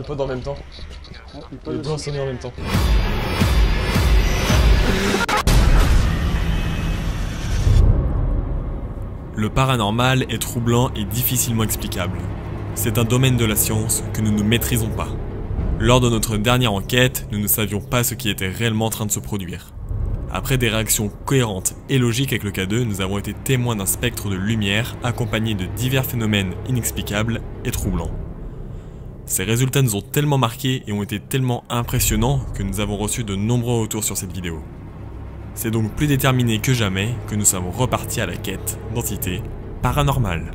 pods en même temps. Les deux ont sonné en même temps. Le paranormal est troublant et difficilement explicable. C'est un domaine de la science que nous ne maîtrisons pas. Lors de notre dernière enquête, nous ne savions pas ce qui était réellement en train de se produire. Après des réactions cohérentes et logiques avec le K2, nous avons été témoins d'un spectre de lumière accompagné de divers phénomènes inexplicables et troublants. Ces résultats nous ont tellement marqués et ont été tellement impressionnants que nous avons reçu de nombreux retours sur cette vidéo. C'est donc plus déterminé que jamais que nous sommes repartis à la quête d'entités paranormales.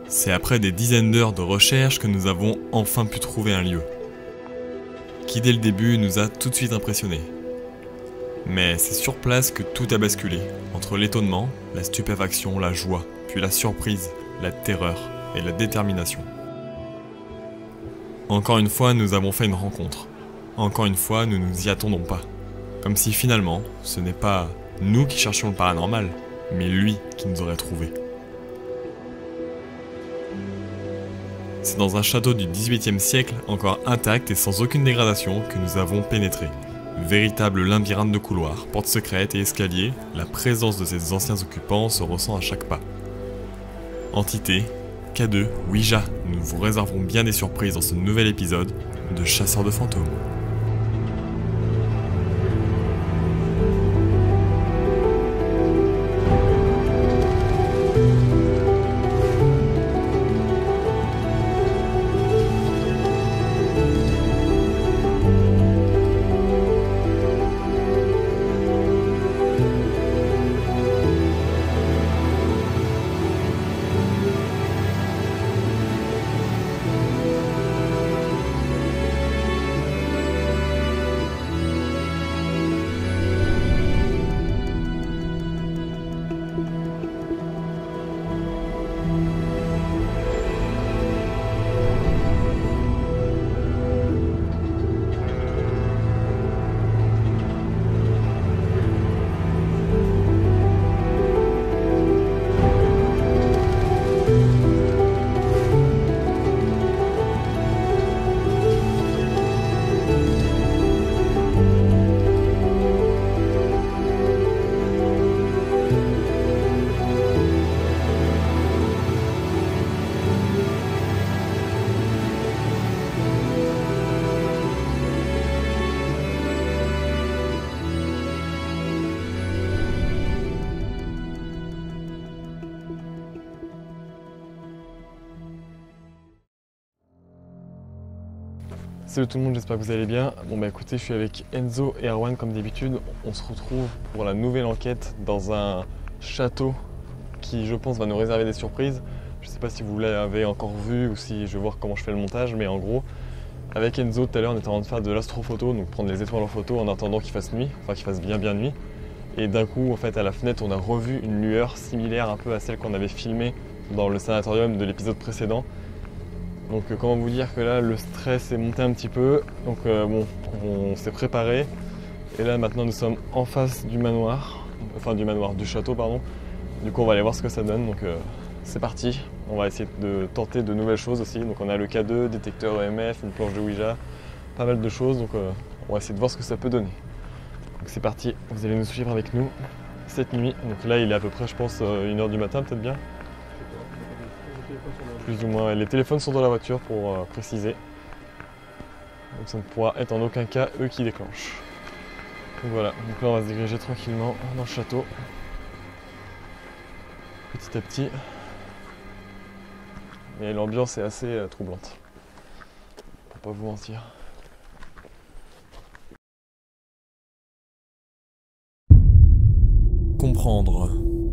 C'est après des dizaines d'heures de recherche que nous avons enfin pu trouver un lieu, qui dès le début nous a tout de suite impressionnés. Mais c'est sur place que tout a basculé, entre l'étonnement, la stupéfaction, la joie, puis la surprise, la terreur et la détermination. Encore une fois, nous avons fait une rencontre. Encore une fois, nous ne nous y attendons pas. Comme si finalement, ce n'est pas nous qui cherchions le paranormal, mais lui qui nous aurait trouvés. C'est dans un château du XVIIIe siècle, encore intact et sans aucune dégradation, que nous avons pénétré. Véritable labyrinthe de couloirs, portes secrètes et escaliers, la présence de ses anciens occupants se ressent à chaque pas. Entité, K2, Ouija, nous vous réservons bien des surprises dans ce nouvel épisode de Chasseurs de fantômes. Salut tout le monde, j'espère que vous allez bien. Bon bah écoutez, je suis avec Enzo et Erwan comme d'habitude. On se retrouve pour la nouvelle enquête dans un château qui je pense va nous réserver des surprises. Je sais pas si vous l'avez encore vu ou si je vais voir comment je fais le montage, mais en gros, avec Enzo tout à l'heure on était en train de faire de l'astrophoto, donc prendre les étoiles en photo en attendant qu'il fasse nuit, enfin qu'il fasse bien nuit. Et d'un coup en fait à la fenêtre on a revu une lueur similaire un peu à celle qu'on avait filmée dans le sanatorium de l'épisode précédent. Donc comment vous dire que là le stress est monté un petit peu, donc bon, on s'est préparé et là maintenant nous sommes en face du manoir, du château pardon. Du coup on va aller voir ce que ça donne, donc c'est parti. On va essayer de tenter de nouvelles choses aussi, donc on a le K2, détecteur EMF, une planche de Ouija, pas mal de choses, donc on va essayer de voir ce que ça peut donner. Donc c'est parti, vous allez nous suivre avec nous cette nuit, donc là il est à peu près je pense 1h du matin peut-être bien. Plus ou moins, les téléphones sont dans la voiture pour préciser. Donc ça ne pourra être en aucun cas eux qui déclenchent. Donc voilà, donc là on va se diriger tranquillement dans le château. Petit à petit. Et l'ambiance est assez troublante. Pour pas vous mentir. Comprendre.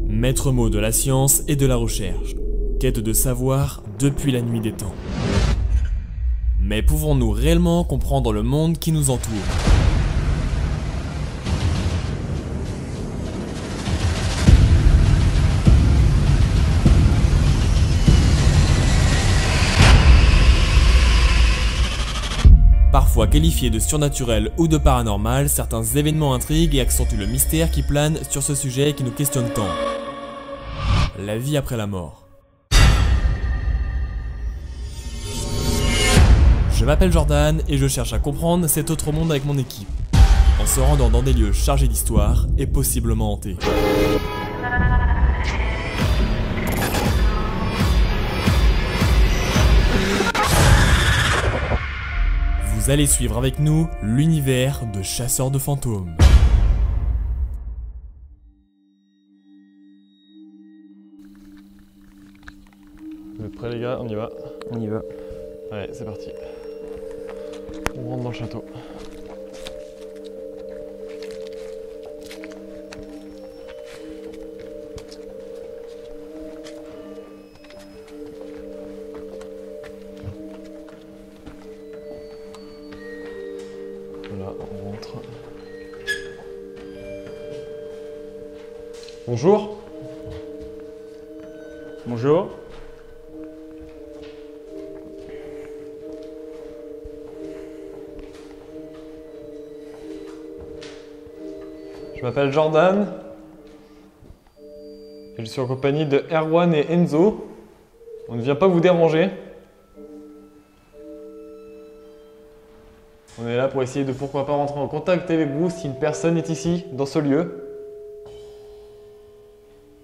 Maître mot de la science et de la recherche. Quête de savoir depuis la nuit des temps. Mais pouvons-nous réellement comprendre le monde qui nous entoure ? Parfois qualifiés de surnaturel ou de paranormal, certains événements intriguent et accentuent le mystère qui plane sur ce sujet qui nous questionne tant. la vie après la mort. Je m'appelle Jordan et je cherche à comprendre cet autre monde avec mon équipe, en se rendant dans des lieux chargés d'histoire et possiblement hantés. Vous allez suivre avec nous l'univers de chasseurs de fantômes. Vous êtes prêts les gars? On y va? On y va. Allez, c'est parti. On rentre dans le château. Voilà, on rentre. Bonjour. Bonjour. Je m'appelle Jordan. Et je suis en compagnie de Erwan et Enzo. On ne vient pas vous déranger. On est là pour essayer de pourquoi pas rentrer en contact avec vous si une personne est ici, dans ce lieu.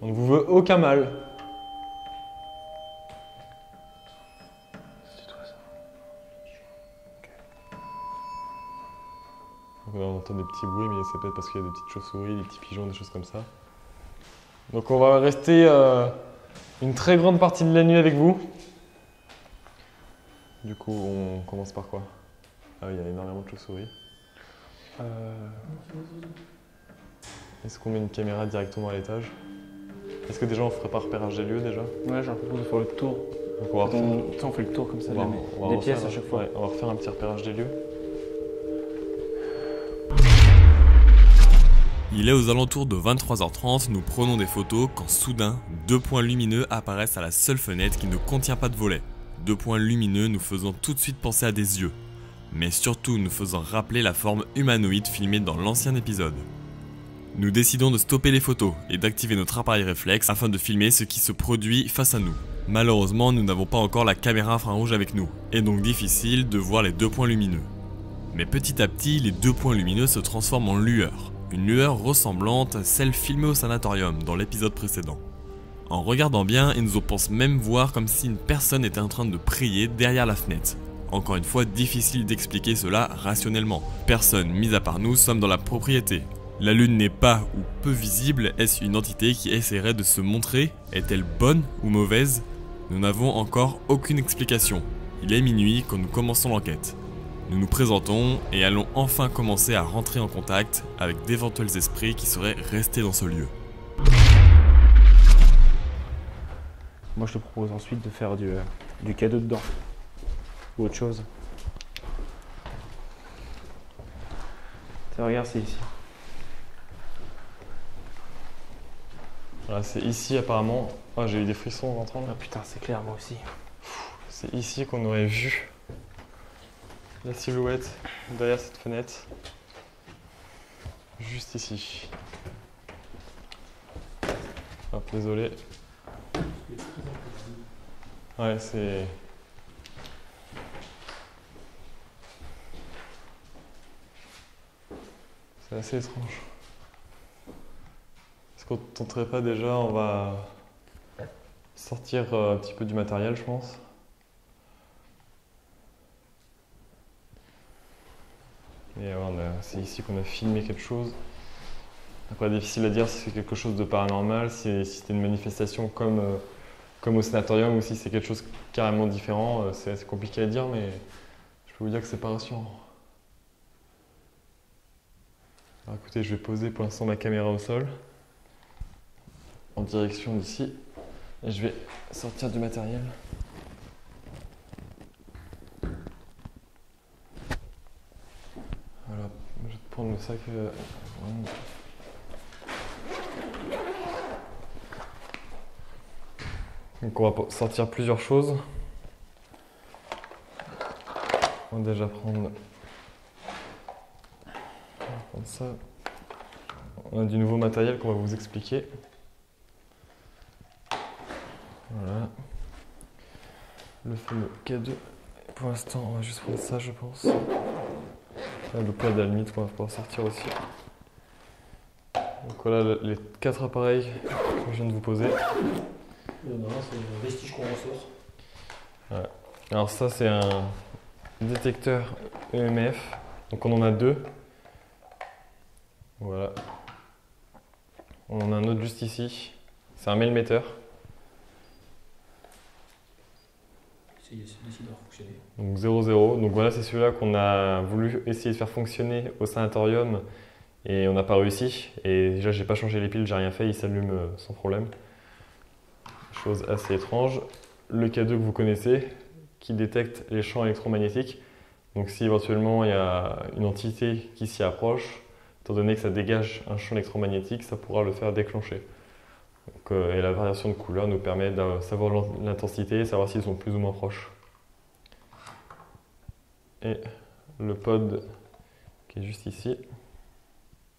On ne vous veut aucun mal. C'est toi ça. On entend des petits bruits, mais c'est peut-être parce qu'il y a des petites chauves-souris, des petits pigeons, des choses comme ça. Donc on va rester une très grande partie de la nuit avec vous. Du coup, on commence par quoi? Ah oui, il y a énormément de chauves-souris. Est-ce qu'on met une caméra directement à l'étage? Est-ce que déjà on ferait pas repérage des lieux déjà? Ouais, j'ai un peu de faire le tour. Donc on va refaire, On fait le tour comme ça, on va- jamais. on va Des refaire- pièces à chaque fois. ouais, on va refaire un petit repérage des lieux. Il est aux alentours de 23h30, nous prenons des photos quand soudain, 2 points lumineux apparaissent à la seule fenêtre qui ne contient pas de volet. 2 points lumineux nous faisant tout de suite penser à des yeux, mais surtout nous faisant rappeler la forme humanoïde filmée dans l'ancien épisode. Nous décidons de stopper les photos et d'activer notre appareil réflexe afin de filmer ce qui se produit face à nous. Malheureusement, nous n'avons pas encore la caméra infrarouge avec nous, et donc difficile de voir les 2 points lumineux. Mais petit à petit, les 2 points lumineux se transforment en lueur. Une lueur ressemblante à celle filmée au sanatorium dans l'épisode précédent. En regardant bien, Enzo pense même voir comme si une personne était en train de prier derrière la fenêtre. Encore une fois, difficile d'expliquer cela rationnellement. Personne, mis à part nous, sommes dans la propriété. La lune n'est pas ou peu visible, est-ce une entité qui essaierait de se montrer? Est-elle bonne ou mauvaise? Nous n'avons encore aucune explication. Il est minuit quand nous commençons l'enquête. Nous nous présentons et allons enfin commencer à rentrer en contact avec d'éventuels esprits qui seraient restés dans ce lieu. Moi, je te propose ensuite de faire du cadeau dedans. Ou autre chose. Tiens, regarde, c'est ici. Voilà, c'est ici apparemment. Oh, j'ai eu des frissons en rentrant là. Ah putain, c'est clair, moi aussi. C'est ici qu'on aurait vu la silhouette derrière cette fenêtre. Juste ici. Hop, désolé. Ouais, c'est... C'est assez étrange. Est-ce qu'on tenterait pas déjà, on va sortir un petit peu du matériel, je pense. Et c'est ici qu'on a filmé quelque chose. Après, difficile à dire si c'est quelque chose de paranormal, si c'était une manifestation comme au sanatorium ou si c'est quelque chose carrément différent. C'est assez compliqué à dire, mais je peux vous dire que c'est pas rassurant. Alors écoutez, je vais poser pour l'instant ma caméra au sol, en direction d'ici, et je vais sortir du matériel. Voilà, je vais prendre le sac. Donc on va sortir plusieurs choses. On va déjà prendre ça. On a du nouveau matériel qu'on va vous expliquer. Voilà. Le fameux K2. Pour l'instant, on va juste prendre ça, je pense. Le pod, à la limite, qu'on va pouvoir sortir aussi. Donc voilà les 4 appareils que je viens de vous poser. C'est le vestige qu'on ressort. Ouais. Alors ça, c'est un détecteur EMF. Donc on en a 2. Voilà. On en a un autre juste ici. C'est un mailmeter. C'est décidé de fonctionner. Donc 0,0. Donc voilà, c'est celui-là qu'on a voulu essayer de faire fonctionner au sanatorium et on n'a pas réussi. Et déjà, j'ai pas changé les piles, j'ai rien fait, il s'allume sans problème. Chose assez étrange. Le K2 que vous connaissez, qui détecte les champs électromagnétiques. Donc si éventuellement il y a une entité qui s'y approche, étant donné que ça dégage un champ électromagnétique, ça pourra le faire déclencher. Donc, et la variation de couleur nous permet de savoir l'intensité et savoir s'ils sont plus ou moins proches. Et le pod qui est juste ici.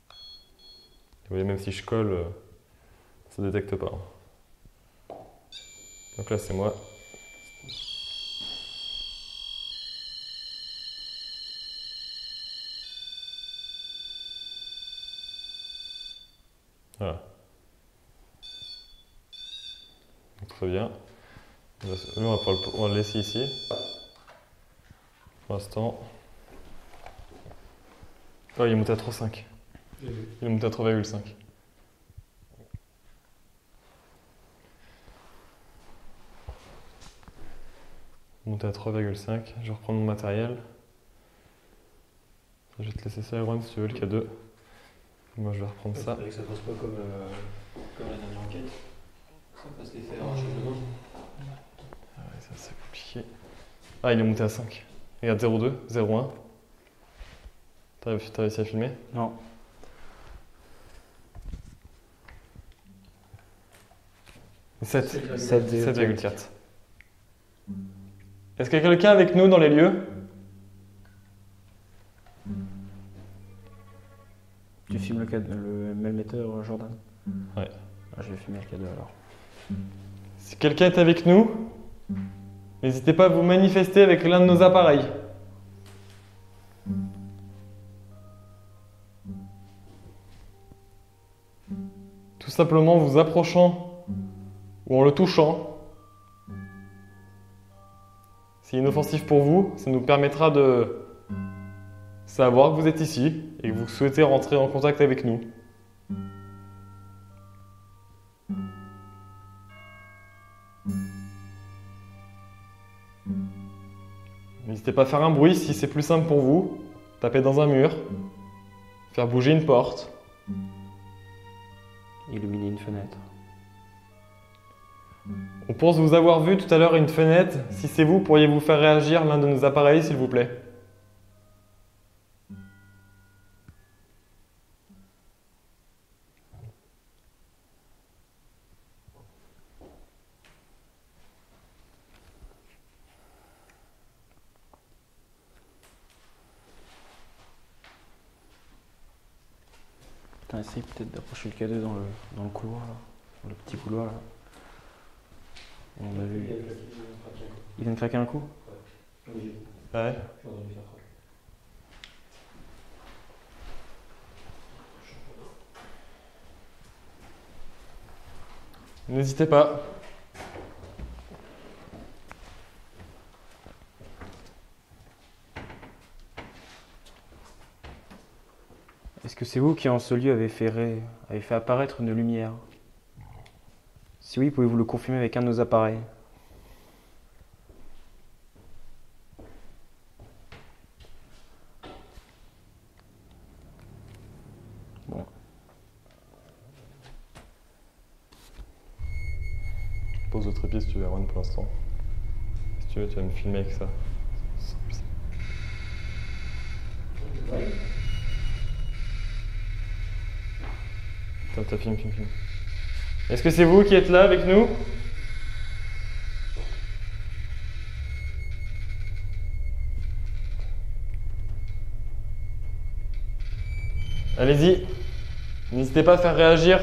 Vous voyez, même si je colle, ça ne détecte pas. Donc là, c'est moi. Voilà. Donc, très bien. On va le laisser ici. Pour l'instant. Oh, il est monté à 3,5. Il est monté à 3,5. Monté à 3,5. Je reprends mon matériel. Je vais te laisser ça, Erwan, si tu veux, le K2. Moi, je vais reprendre ça. Que ça passe pas comme la dernière enquête. Ça passe les fers en chemin. Ah ouais, ça c'est compliqué. Ah, il est monté à 5. Regarde, 0,2, 0,1. T'as réussi à filmer? Non. Et 7. 7,4. 7,4. Est-ce qu'il y a quelqu'un avec nous dans les lieux? Tu filmes le mailmeter, Jordan? Ouais. Ah, je vais filmer le K2 alors. Si quelqu'un est avec nous, n'hésitez pas à vous manifester avec l'un de nos appareils. Tout simplement en vous approchant ou en le touchant. C'est inoffensif pour vous, ça nous permettra de savoir que vous êtes ici et que vous souhaitez rentrer en contact avec nous. N'hésitez pas à faire un bruit si c'est plus simple pour vous. Taper dans un mur, faire bouger une porte. Illuminer une fenêtre. On pense vous avoir vu tout à l'heure à une fenêtre. Si c'est vous, pourriez-vous faire réagir l'un de nos appareils, s'il vous plaît? Essaye peut-être d'approcher le K2 dans le couloir, là. Dans le petit couloir là. On a vu. Il vient de craquer un coup? Ouais. N'hésitez pas. Est-ce que c'est vous qui en ce lieu avez fait apparaître une lumière? Si oui, pouvez-vous le confirmer avec un de nos appareils? Bon. Pose au trépied si tu veux, Erwan, pour l'instant. Si tu veux, tu vas me filmer avec ça. Attends, filme. Est-ce que c'est vous qui êtes là avec nous? Allez-y. N'hésitez pas à faire réagir.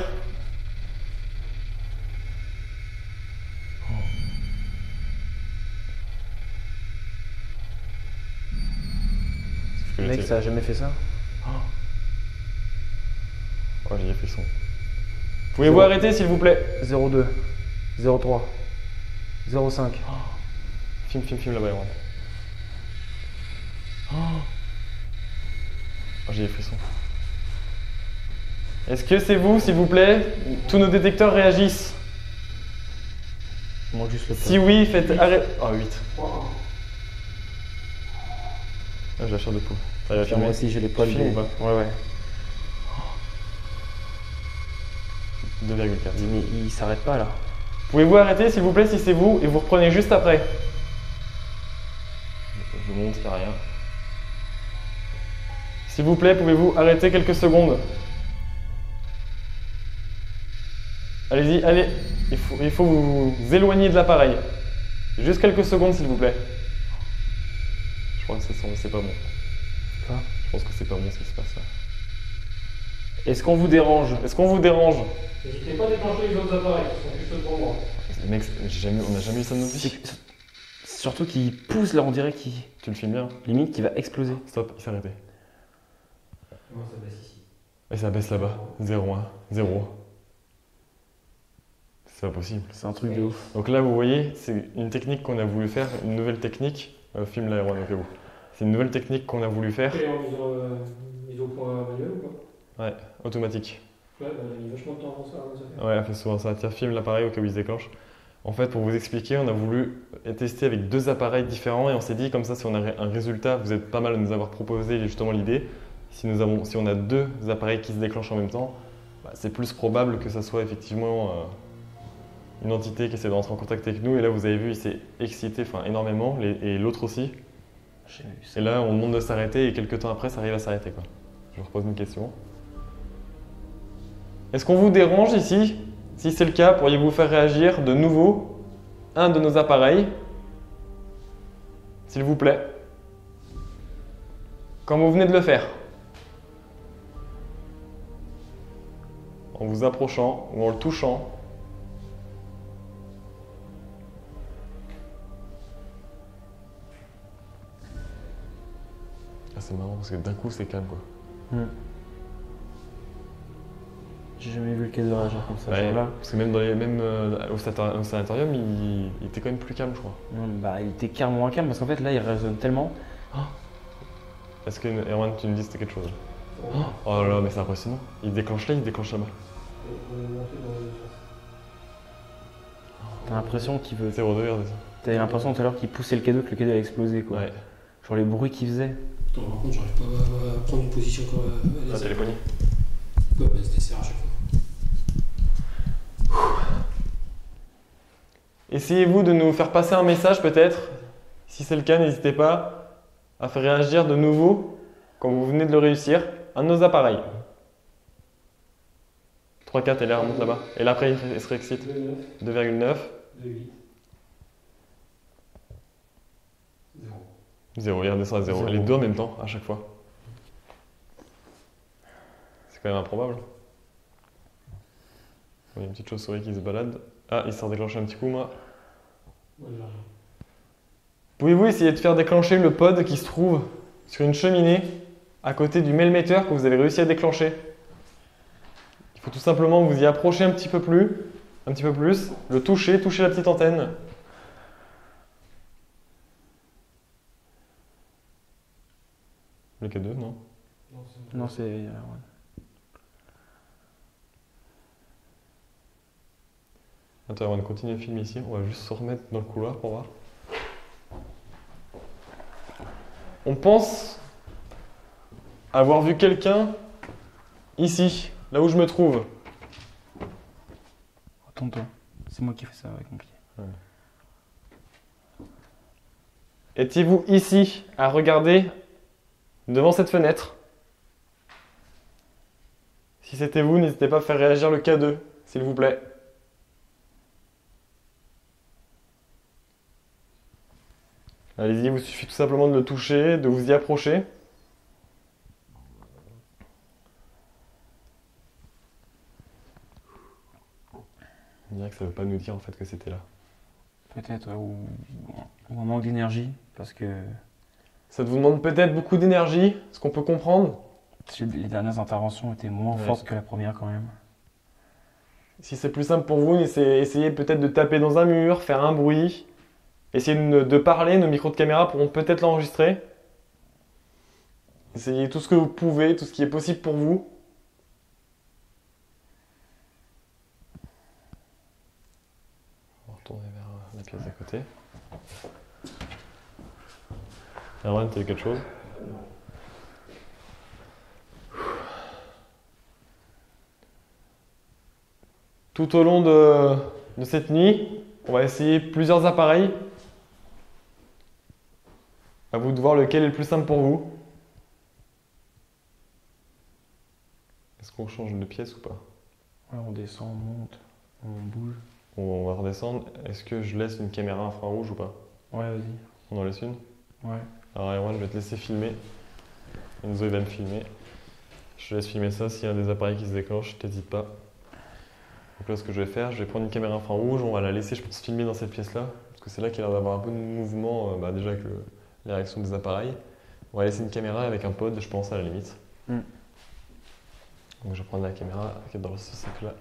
Mec, ça a jamais fait ça. Oh, j'y ai fait son. Pouvez-vous arrêter s'il vous plaît? 02, 03, 05. Filme là-bas, Erwan. Oh, j'ai les frissons. Est-ce que c'est vous, s'il vous plaît? Tous nos détecteurs réagissent. Il manque juste le Si oui, faites arrêt. Oh, 8. Ah, j'ai la chair de poule. Ça va Moi filmer. aussi, j'ai les poils. Filme ou pas? Ouais. 2,4. Mais il s'arrête pas là. Pouvez-vous arrêter, s'il vous plaît, si c'est vous, et vous reprenez juste après? Je monte, il n'y a rien. S'il vous plaît, pouvez-vous arrêter quelques secondes? Allez-y, allez. Il faut vous éloigner de l'appareil. Juste quelques secondes, s'il vous plaît. Je crois que c'est pas bon. Quoi? Je pense que c'est pas bon ce qui se passe là. Est-ce qu'on vous dérange? Est-ce qu'on vous dérange? N'hésitez pas à déclencher les autres appareils, ils sont juste devant moi. Mec, on n'a jamais eu ça de notre vie. Surtout qu'il pousse là, on dirait qu'il. Tu le filmes bien? Limite qu'il va exploser. Stop, il s'est arrêté. Moi ça baisse ici. Et ça baisse là-bas. 0, 1, 0. C'est pas possible. C'est un truc de ouf. Donc là, vous voyez, c'est une technique qu'on a voulu faire, une nouvelle technique. Filme là, Erwan, ok, vous. C'est une nouvelle technique qu'on a voulu faire. Et en mise au point manuel ou pas? Ouais, automatique. Ouais, bah elle a mis vachement de temps avant ça fait. Ouais, elle fait souvent ça. Tiens, filme l'appareil au cas où il se déclenche. En fait, pour vous expliquer, on a voulu tester avec 2 appareils différents et on s'est dit, comme ça, si on a un résultat, vous êtes pas mal à nous avoir proposé justement l'idée. Si on a 2 appareils qui se déclenchent en même temps, bah, c'est plus probable que ça soit effectivement une entité qui essaie de rentrer en contact avec nous. Et là, vous avez vu, il s'est excité énormément et l'autre aussi. J'ai vu ça. Et là, on demande de s'arrêter et quelques temps après, ça arrive à s'arrêter, quoi. Je vous repose une question. Est-ce qu'on vous dérange ici? Si c'est le cas, pourriez-vous faire réagir de nouveau un de nos appareils? S'il vous plaît. Comme vous venez de le faire. En vous approchant ou en le touchant. Ah, c'est marrant parce que d'un coup, c'est calme, quoi. J'ai jamais vu le cadeau réagir comme ça. Ouais, genre là. parce que même, au sanatorium, il était quand même plus calme, je crois. Non, bah, il était carrément moins calme parce qu'en fait là il résonne tellement. Est-ce que, Erwan, tu me dis c'était quelque chose? Oh là là, mais c'est impressionnant. Il déclenche là, il déclenche là-bas. T'as l'impression qu'il veut. 0,2, regardez ça. T'avais l'impression tout à l'heure qu'il poussait le cadeau, que le cadeau a explosé quoi. Ouais. Genre les bruits qu'il faisait. Attends, par contre, j'arrive pas à prendre une position comme La téléphonie. Ouais, bah, se dessert à chaque fois. Essayez-vous de nous faire passer un message peut-être. Si c'est le cas, n'hésitez pas à faire réagir de nouveau, quand vous venez de le réussir, un de nos appareils. 3, 4, et là, remonte là-bas. Et là, après, il se réexcite. 2,9. 2,8. 0, il redescend à 0. Zéro. Les deux en même temps, à chaque fois. C'est quand même improbable. Il y a une petite chauve-souris qui se balade. Ah, il s'est redéclenché un petit coup, moi. Ouais, j'ai rien. Pouvez-vous essayer de faire déclencher le pod qui se trouve sur une cheminée à côté du mail-metteur que vous avez réussi à déclencher? Il faut tout simplement vous y approcher un petit peu plus, le toucher la petite antenne. Le K2, non? Non, c'est. Ouais. Attends, on va continuer le film ici, on va juste se remettre dans le couloir pour voir. On pense avoir vu quelqu'un ici, là où je me trouve. Tonton, c'est moi qui fais ça avec mon pied. Étiez-vous ici à regarder devant cette fenêtre? Si c'était vous, n'hésitez pas à faire réagir le K2, s'il vous plaît. Allez-y, il vous suffit tout simplement de le toucher, de vous y approcher. On dirait que ça ne veut pas nous dire en fait que c'était là. Peut-être, ouais, ou un manque d'énergie, parce que Ça vous demande peut-être beaucoup d'énergie, ce qu'on peut comprendre. Les dernières interventions étaient moins Ouais. fortes que la première quand même. Si c'est plus simple pour vous, essayez peut-être de taper dans un mur, faire un bruit. Essayez de parler, nos micros de caméra pourront peut-être l'enregistrer. Essayez tout ce que vous pouvez, tout ce qui est possible pour vous. On va retourner vers la pièce d'à côté. Erwan, t'as vu quelque chose? Tout au long de cette nuit, on va essayer plusieurs appareils. À vous de voir lequel est le plus simple pour vous. Est-ce qu'on change de pièce ou pas? Ouais, on descend, on monte, on bouge. On va redescendre. Est-ce que je laisse une caméra infrarouge ou pas? Ouais, vas-y. On en laisse une? Ouais. Alors Erwan, je vais te laisser filmer. Enzo, il va me filmer. Je te laisse filmer ça. S'il y a des appareils qui se déclenchent, t'hésites pas. Donc là, ce que je vais faire, je vais prendre une caméra infrarouge. On va la laisser, je pense, filmer dans cette pièce-là. Parce que c'est là qu'il y a l'air d'avoir un peu de mouvement, déjà avec les réactions des appareils. On va laisser une caméra avec un pod, je pense, à la limite. Donc je vais prendre la caméra qui est dans ce sac-là.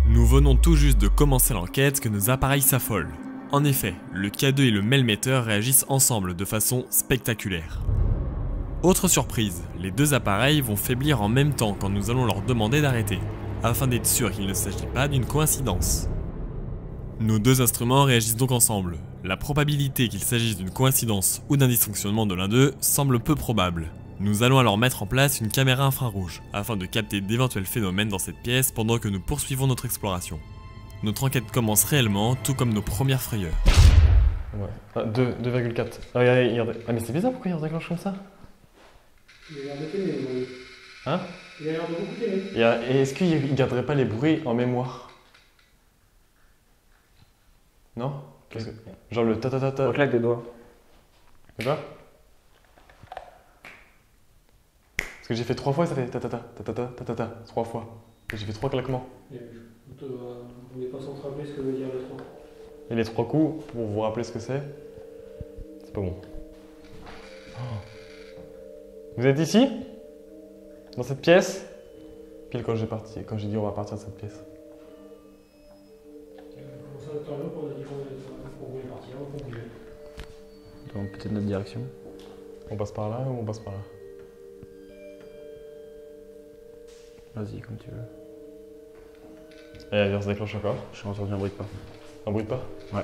Nous venons tout juste de commencer l'enquête que nos appareils s'affolent. En effet, le K2 et le Melmeter réagissent ensemble de façon spectaculaire. Autre surprise, les deux appareils vont faiblir en même temps quand nous allons leur demander d'arrêter, afin d'être sûr qu'il ne s'agit pas d'une coïncidence. Nos deux instruments réagissent donc ensemble. La probabilité qu'il s'agisse d'une coïncidence ou d'un dysfonctionnement de l'un d'eux semble peu probable. Nous allons alors mettre en place une caméra infrarouge, afin de capter d'éventuels phénomènes dans cette pièce pendant que nous poursuivons notre exploration. Notre enquête commence réellement, tout comme nos premières frayeurs. Ouais. Ah, 2,4. Ah, regardez. Ah, mais c'est bizarre, pourquoi il redéclenche comme ça? Il a l'air de t'aimer, oui. Hein? Il a l'air de beaucoup t'aimer. Et est-ce qu'il garderait pas les bruits en mémoire? Non? Genre le ta-ta-ta-ta. Reclaque des doigts. C'est quoi? Parce que j'ai fait 3 fois, ça fait ta-ta-ta, ta-ta-ta, ta-ta-ta, 3 fois. Et j'ai fait 3 claquements. On n'est pas sans se rappeler ce que veut dire le 3. Et les 3 coups, pour vous rappeler ce que c'est pas bon. Vous êtes ici? Dans cette pièce? Pile quand j'ai dit on va partir de cette pièce. Comment ça, tant mieux qu'on a dit qu'on voulait partir, qu'on bougeait. Dans peut-être notre direction. On passe par là ou on passe par là? Vas-y, comme tu veux. Et elle se déclenche encore. J'ai entendu un bruit de pas. Un bruit de pas? Ouais.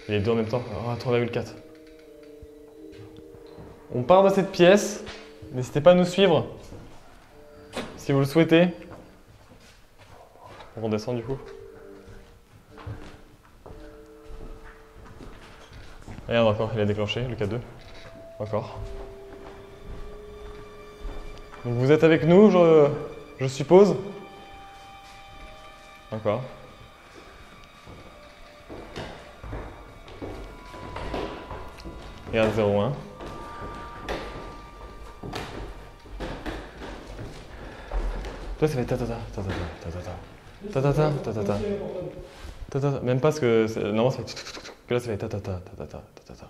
Et les deux en même temps. Oh, 3,4. On part de cette pièce. N'hésitez pas à nous suivre. Si vous le souhaitez. On redescend du coup. Regarde encore, il a déclenché le K2. Encore. Donc vous êtes avec nous, je suppose. Encore. Regarde 0,1. Toi ça fait ta-ta-ta, ta-ta-ta, ta-ta-ta, ta-ta-ta, ta-ta-ta. Ta-ta-ta. Même pas ce que... Normalement ça fait... Que là ça fait ta-ta-ta, ta-ta-ta, ta-ta-ta.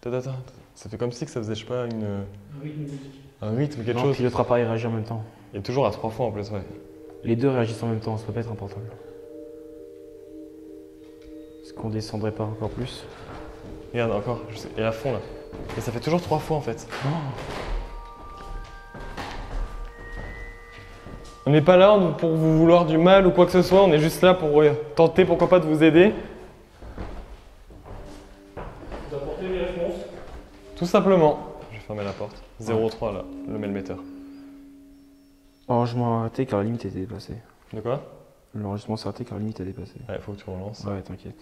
Ta-ta-ta. Ça fait comme si que ça faisait, je sais pas, Un rythme musique. un rythme, quelque Non, chose. puis l'autre appareil réagit en même temps. Et toujours à 3 fois en plus, ouais. Les deux réagissent en même temps, ça peut pas être un portable. Est-ce qu'on descendrait pas encore plus? Regarde encore, et à fond là. Et ça fait toujours 3 fois en fait. On n'est pas là pour vous vouloir du mal ou quoi que ce soit, on est juste là pour tenter pourquoi pas de vous aider. Vous apportez les réponses. Tout simplement. Je vais fermer la porte. 0,3 là, le Melmeter. L'enregistrement a arrêté car la limite était dépassée. De quoi? L'enregistrement s'est arrêté car la limite a dépassé. Ouais, faut que tu relances. Ouais, t'inquiète.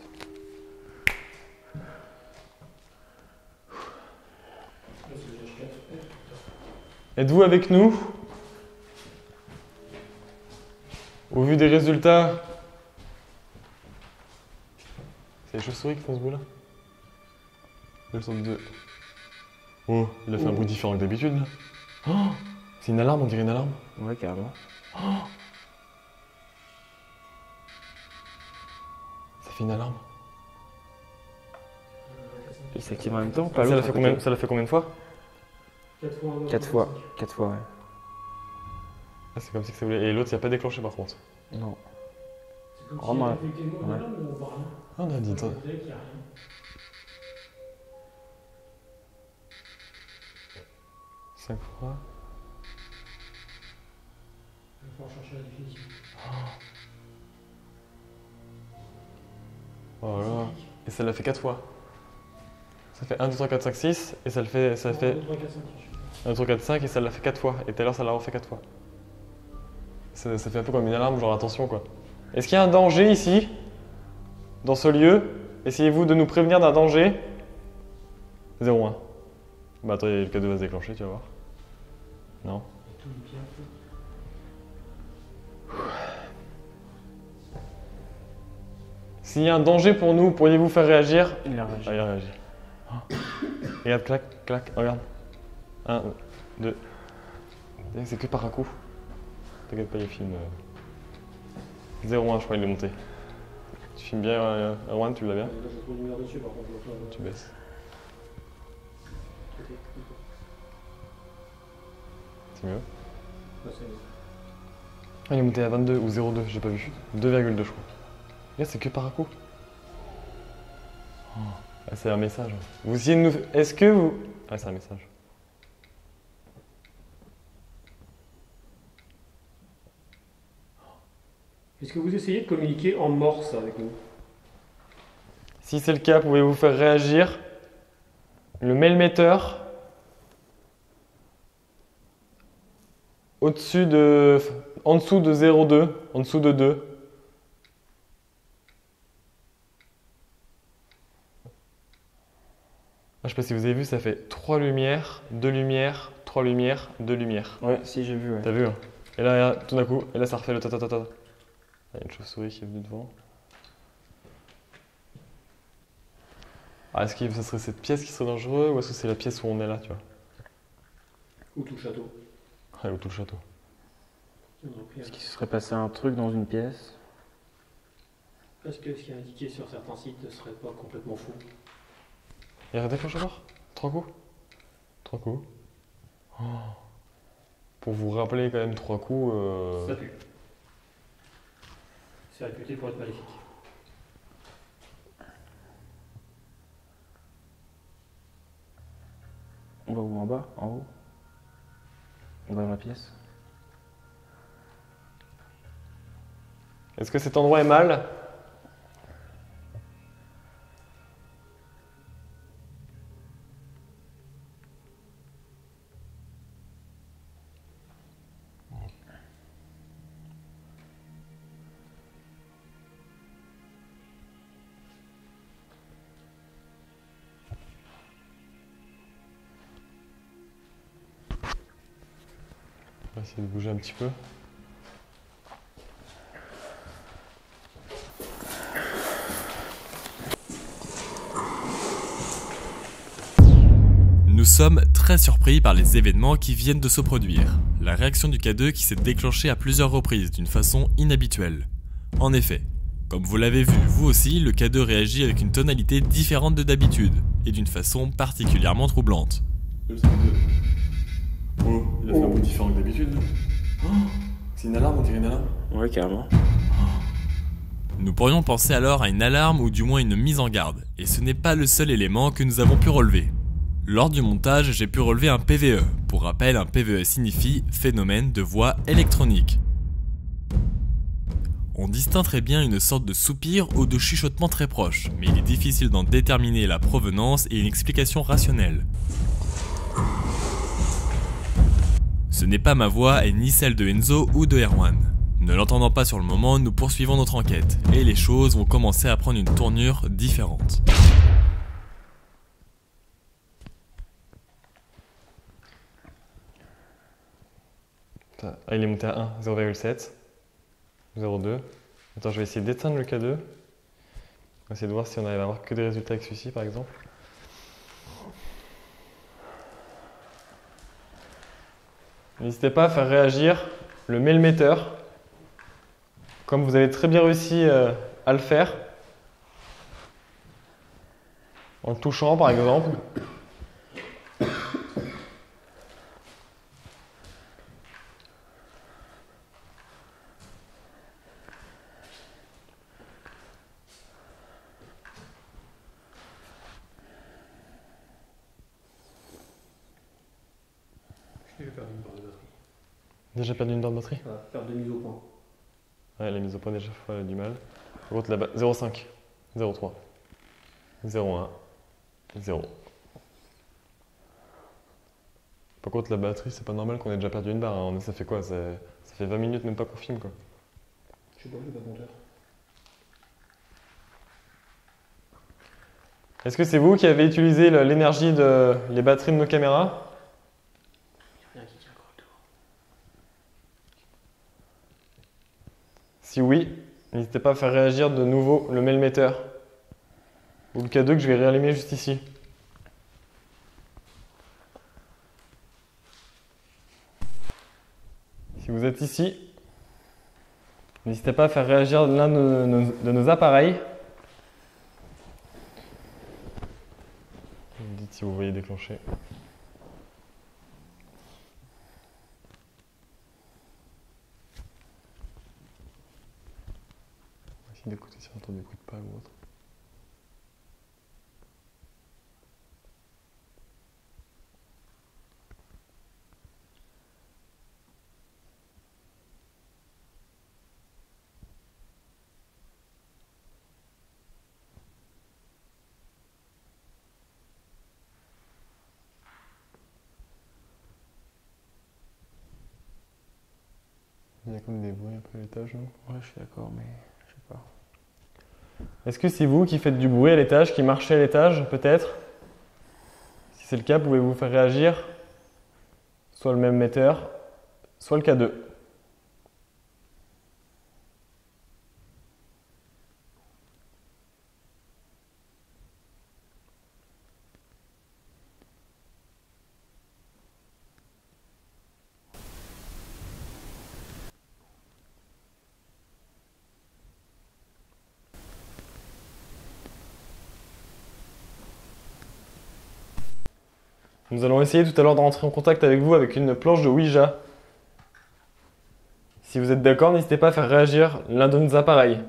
Là, c'est le H4. Êtes-vous avec nous? Au vu des résultats. C'est les chauves-souris qui font ce bruit là? 202. Oh, il a fait un bruit différent que d'habitude là. Oh, c'est une alarme, on dirait une alarme. Ouais, carrément. fait une alarme. Il s'active en même temps, pas Ça l'a l'autre fait à combien, côté. ça l'a fait combien de fois? 4 fois 1, 4 fois. 4 fois, ouais. Ah, c'est comme ça que ça voulait. Et l'autre, il a pas déclenché par contre. Non. C'est comme Vraiment, si elle avait été ouais. là, mais on voit rien. Ah, on a dit. On dirait qu'il y a rien. 5 fois. Il va falloir chercher la définition. Oh là là. Et ça l'a fait 4 fois. Ça fait 1, 2, 3, 4, 5, 6. Et ça le fait. Ça fait 1, 2, 3, 4, 5. 1, 2, 3, 4, 5 et ça l'a fait 4 fois. Et tout à l'heure, ça l'a refait 4 fois. Ça fait un peu comme une alarme, genre attention quoi. Est-ce qu'il y a un danger ici? Dans ce lieu? Essayez-vous de nous prévenir d'un danger? 0,1. Bah attends, le cadeau va se déclencher, tu vas voir. Non. Tout est bien fait. S'il y a un danger pour nous, pourriez-vous faire réagir? Il a réagi. Ah, il a réagi. Oh. Regarde, clac, clac, regarde. 1, 2. C'est que par un coup. T'inquiète pas, il filme. 0,1, je crois, il est monté. Tu filmes bien, Erwan, tu l'as bien? Là, je trouve une lumière dessus, par contre. Tu baisses. C'est mieux? Là, c'est mieux. Ah, il est monté à 22 ou 0,2, j'ai pas vu. 2,2 je crois. Regarde, c'est que par un coup. Oh. Ah, c'est un message. Vous essayez de nous... Est-ce que vous... Ah, c'est un message. Est-ce que vous essayez de communiquer en morse avec nous? Si c'est le cas, pouvez-vous faire réagir le mailmetteur au-dessus de... en dessous de 0,2, en dessous de 2. Ah, je sais pas si vous avez vu, ça fait 3 lumières, 2 lumières, 3 lumières, 2 lumières. Ouais, si, j'ai vu, ouais. T'as vu hein? Et là, tout d'un coup, et là ça refait le ta-ta-ta-ta. Il y a une chauve-souris qui est venue devant. Ah, est-ce que ça serait cette pièce qui serait dangereuse ou est-ce que c'est la pièce où on est là, tu vois? Ou tout le château? Ouais, ou tout le château. Est-ce qu'il se serait passé un truc dans une pièce? Est-ce que ce qui est indiqué sur certains sites ne serait pas complètement faux? Il y a un déclencheur? 3 coups? 3 coups. Oh. Pour vous rappeler quand même 3 coups. Ça pue. C'est réputé pour être maléfique. On va où, en bas? En haut? On va dans la pièce? Est-ce que cet endroit est mal? On va essayer de bouger un petit peu. Nous sommes très surpris par les événements qui viennent de se produire. La réaction du K2 qui s'est déclenchée à plusieurs reprises d'une façon inhabituelle. En effet, comme vous l'avez vu vous aussi, le K2 réagit avec une tonalité différente de d'habitude et d'une façon particulièrement troublante. Oh, il a fait un bruit différent que d'habitude. Oh, c'est une alarme, on dirait une alarme. Ouais, carrément. Nous pourrions penser alors à une alarme ou du moins une mise en garde, et ce n'est pas le seul élément que nous avons pu relever. Lors du montage, j'ai pu relever un PVE. Pour rappel, un PVE signifie phénomène de voix électronique. On distingue très bien une sorte de soupir ou de chuchotement très proche, mais il est difficile d'en déterminer la provenance et une explication rationnelle. Ce n'est pas ma voix et ni celle de Enzo ou de Erwan. Ne l'entendant pas sur le moment, nous poursuivons notre enquête, et les choses vont commencer à prendre une tournure différente. Ah, il est monté à 1, 0,7, 0,2. Attends, je vais essayer d'éteindre le K2. On va essayer de voir si on arrive à avoir que des résultats avec celui-ci par exemple. N'hésitez pas à faire réagir le mailmetteur, comme vous avez très bien réussi à le faire. En le touchant par exemple. Je vais perdre une barre de batterie. Déjà perdu une barre de batterie? Ça va faire 2 mises au point. Ouais, la mise au point déjà, elle a du mal. Par contre là-bas, 0,5, 0,3, 0,1, 0. Par contre la batterie, c'est pas normal qu'on ait déjà perdu une barre, hein. Ça fait quoi? Ça fait 20 minutes même pas qu'on filme quoi. Je sais pas, j'ai pas compteur. Est-ce que c'est vous qui avez utilisé l'énergie de les batteries de nos caméras? Rien qui tient correctement. Si oui, n'hésitez pas à faire réagir de nouveau le mailmetteur ou le K2 que je vais réallumer juste ici. Si vous êtes ici, n'hésitez pas à faire réagir l'un de nos appareils. Vous me dites si vous voyez déclencher. On va essayer d'écouter si on entend des bruits de pas ou autre. Il y a comme des bruits un peu à l'étage, non? Ouais, je suis d'accord, mais je sais pas. Est-ce que c'est vous qui faites du bruit à l'étage, qui marchez à l'étage, peut-être? Si c'est le cas, pouvez-vous faire réagir soit le même metteur, soit le K2. Nous allons essayer tout à l'heure de rentrer en contact avec vous avec une planche de Ouija. Si vous êtes d'accord, n'hésitez pas à faire réagir l'un de nos appareils.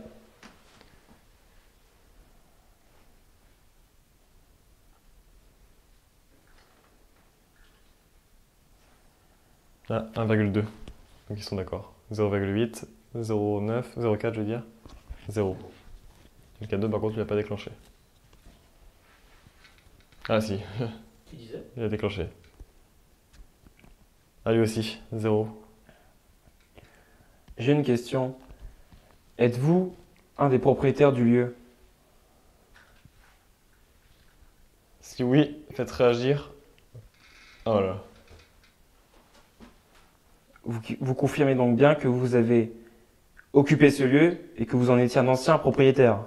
Ah, 1,2. Donc ils sont d'accord. 0,8, 0,9, 0,4 je veux dire. 0. Le K2 par contre il n'a pas déclenché. Ah si, Tu disais? il a déclenché. Ah lui aussi, 0. J'ai une question. Êtes-vous un des propriétaires du lieu? Si oui, faites réagir. Oh là. Vous confirmez donc bien que vous avez occupé ce lieu et que vous en étiez un ancien propriétaire?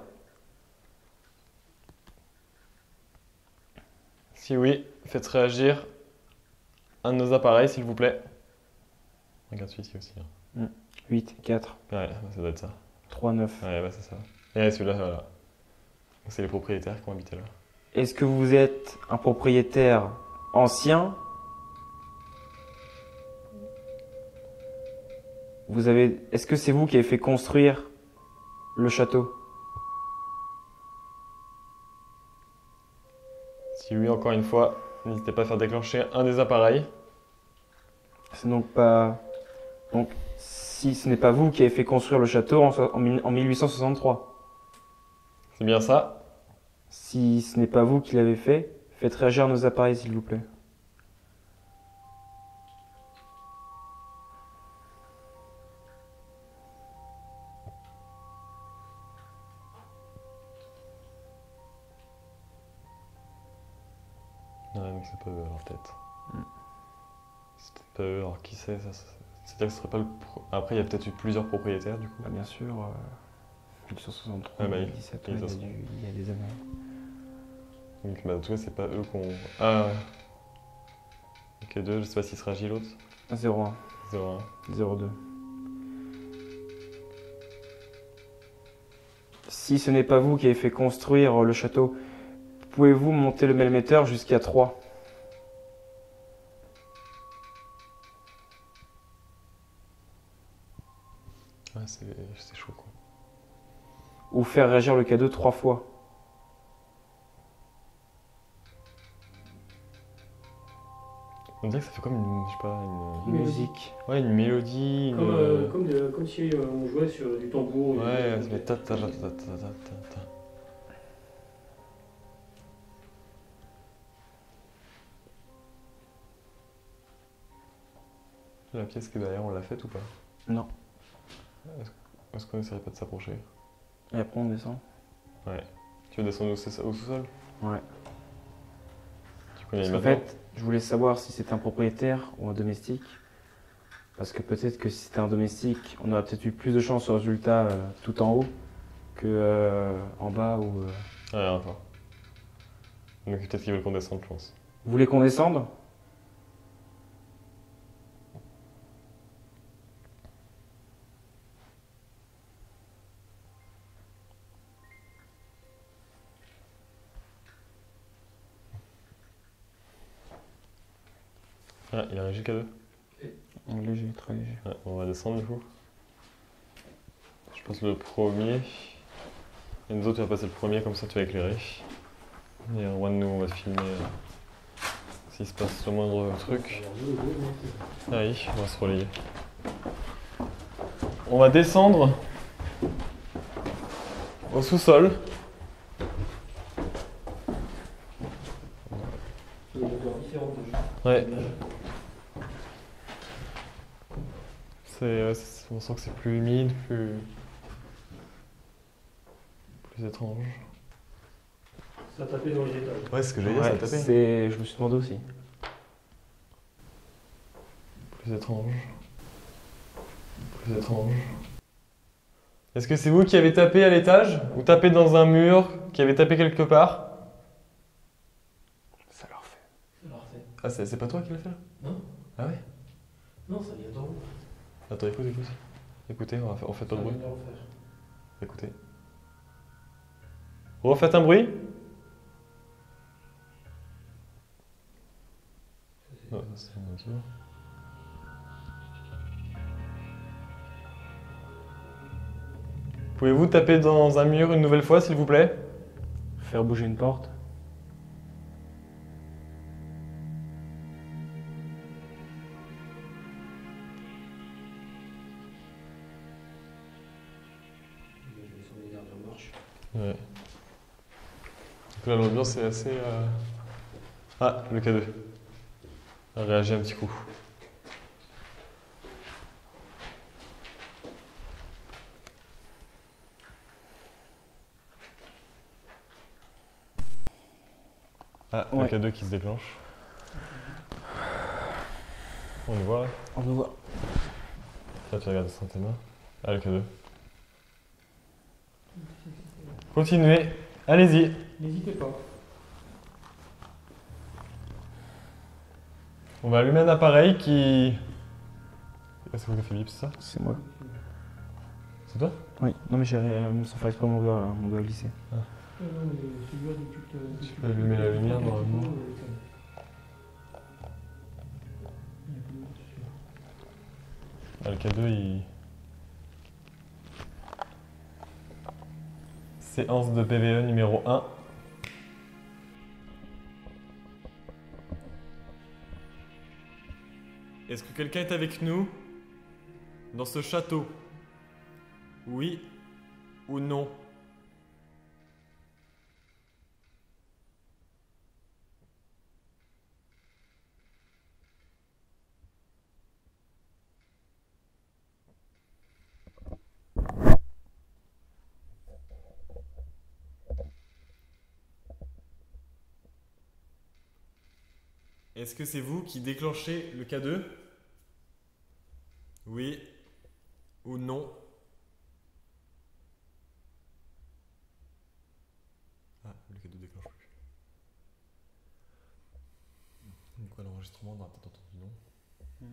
Si oui, faites réagir un de nos appareils s'il vous plaît. Regarde celui-ci aussi. Hein. 8, 4, Ouais, ça doit être ça. 3, 9. Ouais, bah c'est ça. Et celui-là, voilà. Donc c'est les propriétaires qui ont habité là. Est-ce que vous êtes un propriétaire ancien? Est-ce que c'est vous qui avez fait construire le château? Si oui, encore une fois, n'hésitez pas à faire déclencher un des appareils. C'est donc pas. Donc, si ce n'est pas vous qui avez fait construire le château en 1863, C'est bien ça. si ce n'est pas vous qui l'avez fait, faites réagir nos appareils s'il vous plaît. Ouais, mais c'est pas eux alors peut-être. C'est peut-être pas eux, alors qui sait ça, c'est-à-dire que ce serait pas le Après, il y a peut-être eu plusieurs propriétaires du coup. Bah, bien sûr, 1863, Ah bah, 2017, il y a il y a des années. Donc, bah, en tout cas, c'est pas eux qu'on. Ah. Ok, 2, je sais pas s'il sera J l'autre. 01, 0,1. 02. Si ce n'est pas vous qui avez fait construire le château, Pouvez-vous monter le malémetteur jusqu'à 3? Ouais, c'est chaud quoi. Ou faire réagir le K2 3 fois? On dirait que ça fait comme une, je sais pas, une... Musique. Ouais, une mélodie, Comme si on jouait sur du tambour. Ouais, ça fait ta ta ta ta ta ta ta ta. La pièce qui est derrière, on l'a faite ou pas? Non. Est-ce qu'on essaierait pas de s'approcher? Et après on descend? Ouais. Tu veux descendre au sous-sol? Ouais. Tu connais Parce qu'en maintenant? fait, je voulais savoir si c'était un propriétaire ou un domestique. Parce que peut-être que si c'était un domestique, on aurait peut-être eu plus de chance au résultat tout en haut que en bas ou. Ouais, enfin. Donc peut-être qu'ils veulent qu'on descende, je pense. Vous voulez qu'on descende? Ah, il a réagi K2. Léger, très léger. Ouais, on va descendre du coup. Je pense le premier. Enzo, tu vas passer le premier, comme ça tu vas éclairer. Et Erwan, nous, on va filmer s'il se passe le moindre truc. Ah oui, on va se relayer. On va descendre au sous-sol. Ouais. On sent que c'est plus humide, plus étrange. Ça a tapé dans les étages. Ouais, c'est ce que j'allais dire, ça a tapé. Je me suis demandé aussi. Plus étrange. Plus étrange. Est-ce que c'est vous qui avez tapé à l'étage? Ou tapé dans un mur? Qui avez tapé quelque part? Ça leur fait. Ça leur fait. Ah, c'est pas toi qui l'as fait là? Non. Ah ouais? Non, ça vient d'en haut. Attends, écoute. Écoutez, on fait pas de bruit. Ça vient d'en faire. Écoutez. Refaites un bruit? Non, ça, c'est un autre. Pouvez-vous taper dans un mur une nouvelle fois, s'il vous plaît? Faire bouger une porte? Je vais descendre les dernières marches. Ouais. Donc là, l'ambiance est assez... Ah, le K2. A réagi un petit coup. Ah, Ouais. le K2 qui se déclenche. On le voit là? On le voit. Là, tu regardes ça dans tes mains. Ah, le K2. Continuez. Allez-y. N'hésitez pas. On va allumer un appareil qui... Ah, c'est quoi qui a fait bip, c'est ça? C'est moi. C'est toi? Oui. Non mais j'ai sans faire exprès mon doigt glissé. Non, mais celui-là, Tu peux allumer la lumière normalement. Ah, le K2, il... Séance de PVE numéro 1. Est-ce que quelqu'un est avec nous dans ce château? Oui ou non? Est-ce que c'est vous qui déclenchez le K2? Oui ou non? Ah, le K2 déclenche plus. Donc quoi, l'enregistrement, on aura peut-être entendu non?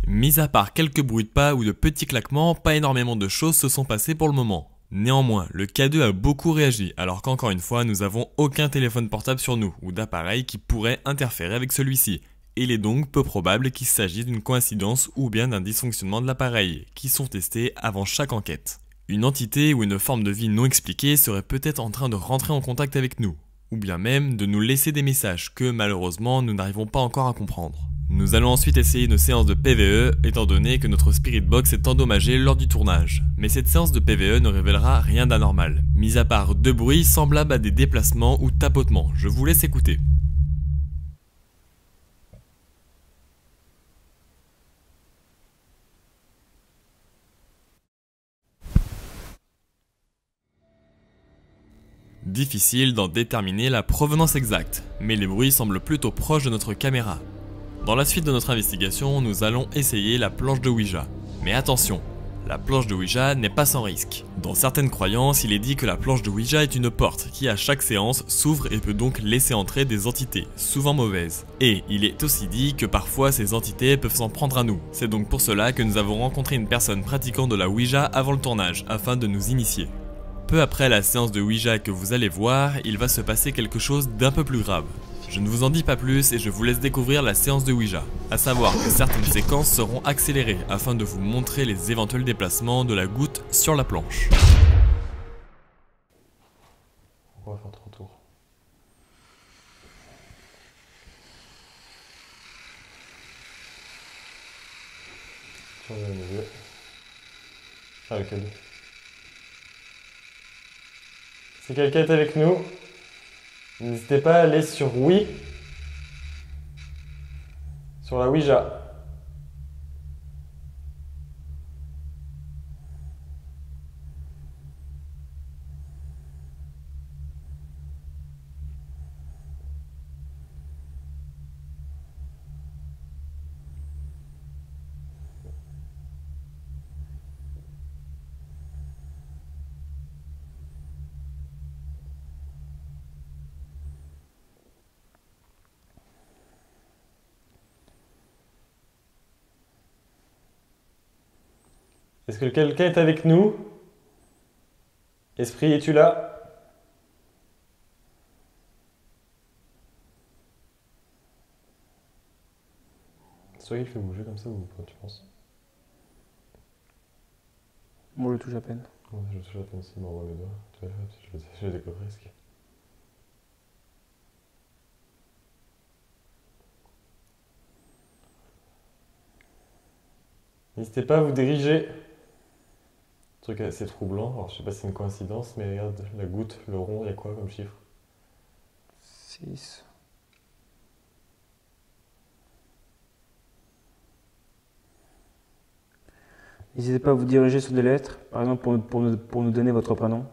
Mis à part quelques bruits de pas ou de petits claquements, pas énormément de choses se sont passées pour le moment. Néanmoins, le K2 a beaucoup réagi, alors qu'encore une fois, nous avons aucun téléphone portable sur nous, ou d'appareil qui pourrait interférer avec celui-ci. Il est donc peu probable qu'il s'agisse d'une coïncidence ou bien d'un dysfonctionnement de l'appareil, qui sont testés avant chaque enquête. Une entité ou une forme de vie non expliquée serait peut-être en train de rentrer en contact avec nous, ou bien même de nous laisser des messages que malheureusement nous n'arrivons pas encore à comprendre. Nous allons ensuite essayer une séance de PVE, étant donné que notre Spirit Box est endommagée lors du tournage. Mais cette séance de PVE ne révélera rien d'anormal, mis à part 2 bruits semblables à des déplacements ou tapotements. Je vous laisse écouter. Difficile d'en déterminer la provenance exacte, mais les bruits semblent plutôt proches de notre caméra. Dans la suite de notre investigation, nous allons essayer la planche de Ouija. Mais attention, la planche de Ouija n'est pas sans risque. Dans certaines croyances, il est dit que la planche de Ouija est une porte qui à chaque séance s'ouvre et peut donc laisser entrer des entités, souvent mauvaises. Et il est aussi dit que parfois ces entités peuvent s'en prendre à nous. C'est donc pour cela que nous avons rencontré une personne pratiquant de la Ouija avant le tournage, afin de nous initier. Peu après la séance de Ouija que vous allez voir, il va se passer quelque chose d'un peu plus grave. Je ne vous en dis pas plus et je vous laisse découvrir la séance de Ouija. A savoir que certaines séquences seront accélérées afin de vous montrer les éventuels déplacements de la goutte sur la planche. On va faire 3 tours. Sur le milieu. Ah, le K2. Si quelqu'un est avec nous, n'hésitez pas à aller sur oui, sur la Ouija. Est-ce que quelqu'un est avec nous? Esprit, es-tu là? C'est toi qui le fait bouger comme ça ou pas, tu penses? Moi, je le touche à peine. Ouais, je touche à peine si, m'envoie mes doigts. Tu vois, je les découvre presque. N'hésitez pas à vous diriger. Truc assez troublant, alors je sais pas si c'est une coïncidence, mais regarde la goutte, le rond, il y a quoi comme chiffre? 6. N'hésitez pas à vous diriger sur des lettres, par exemple pour nous donner votre prénom.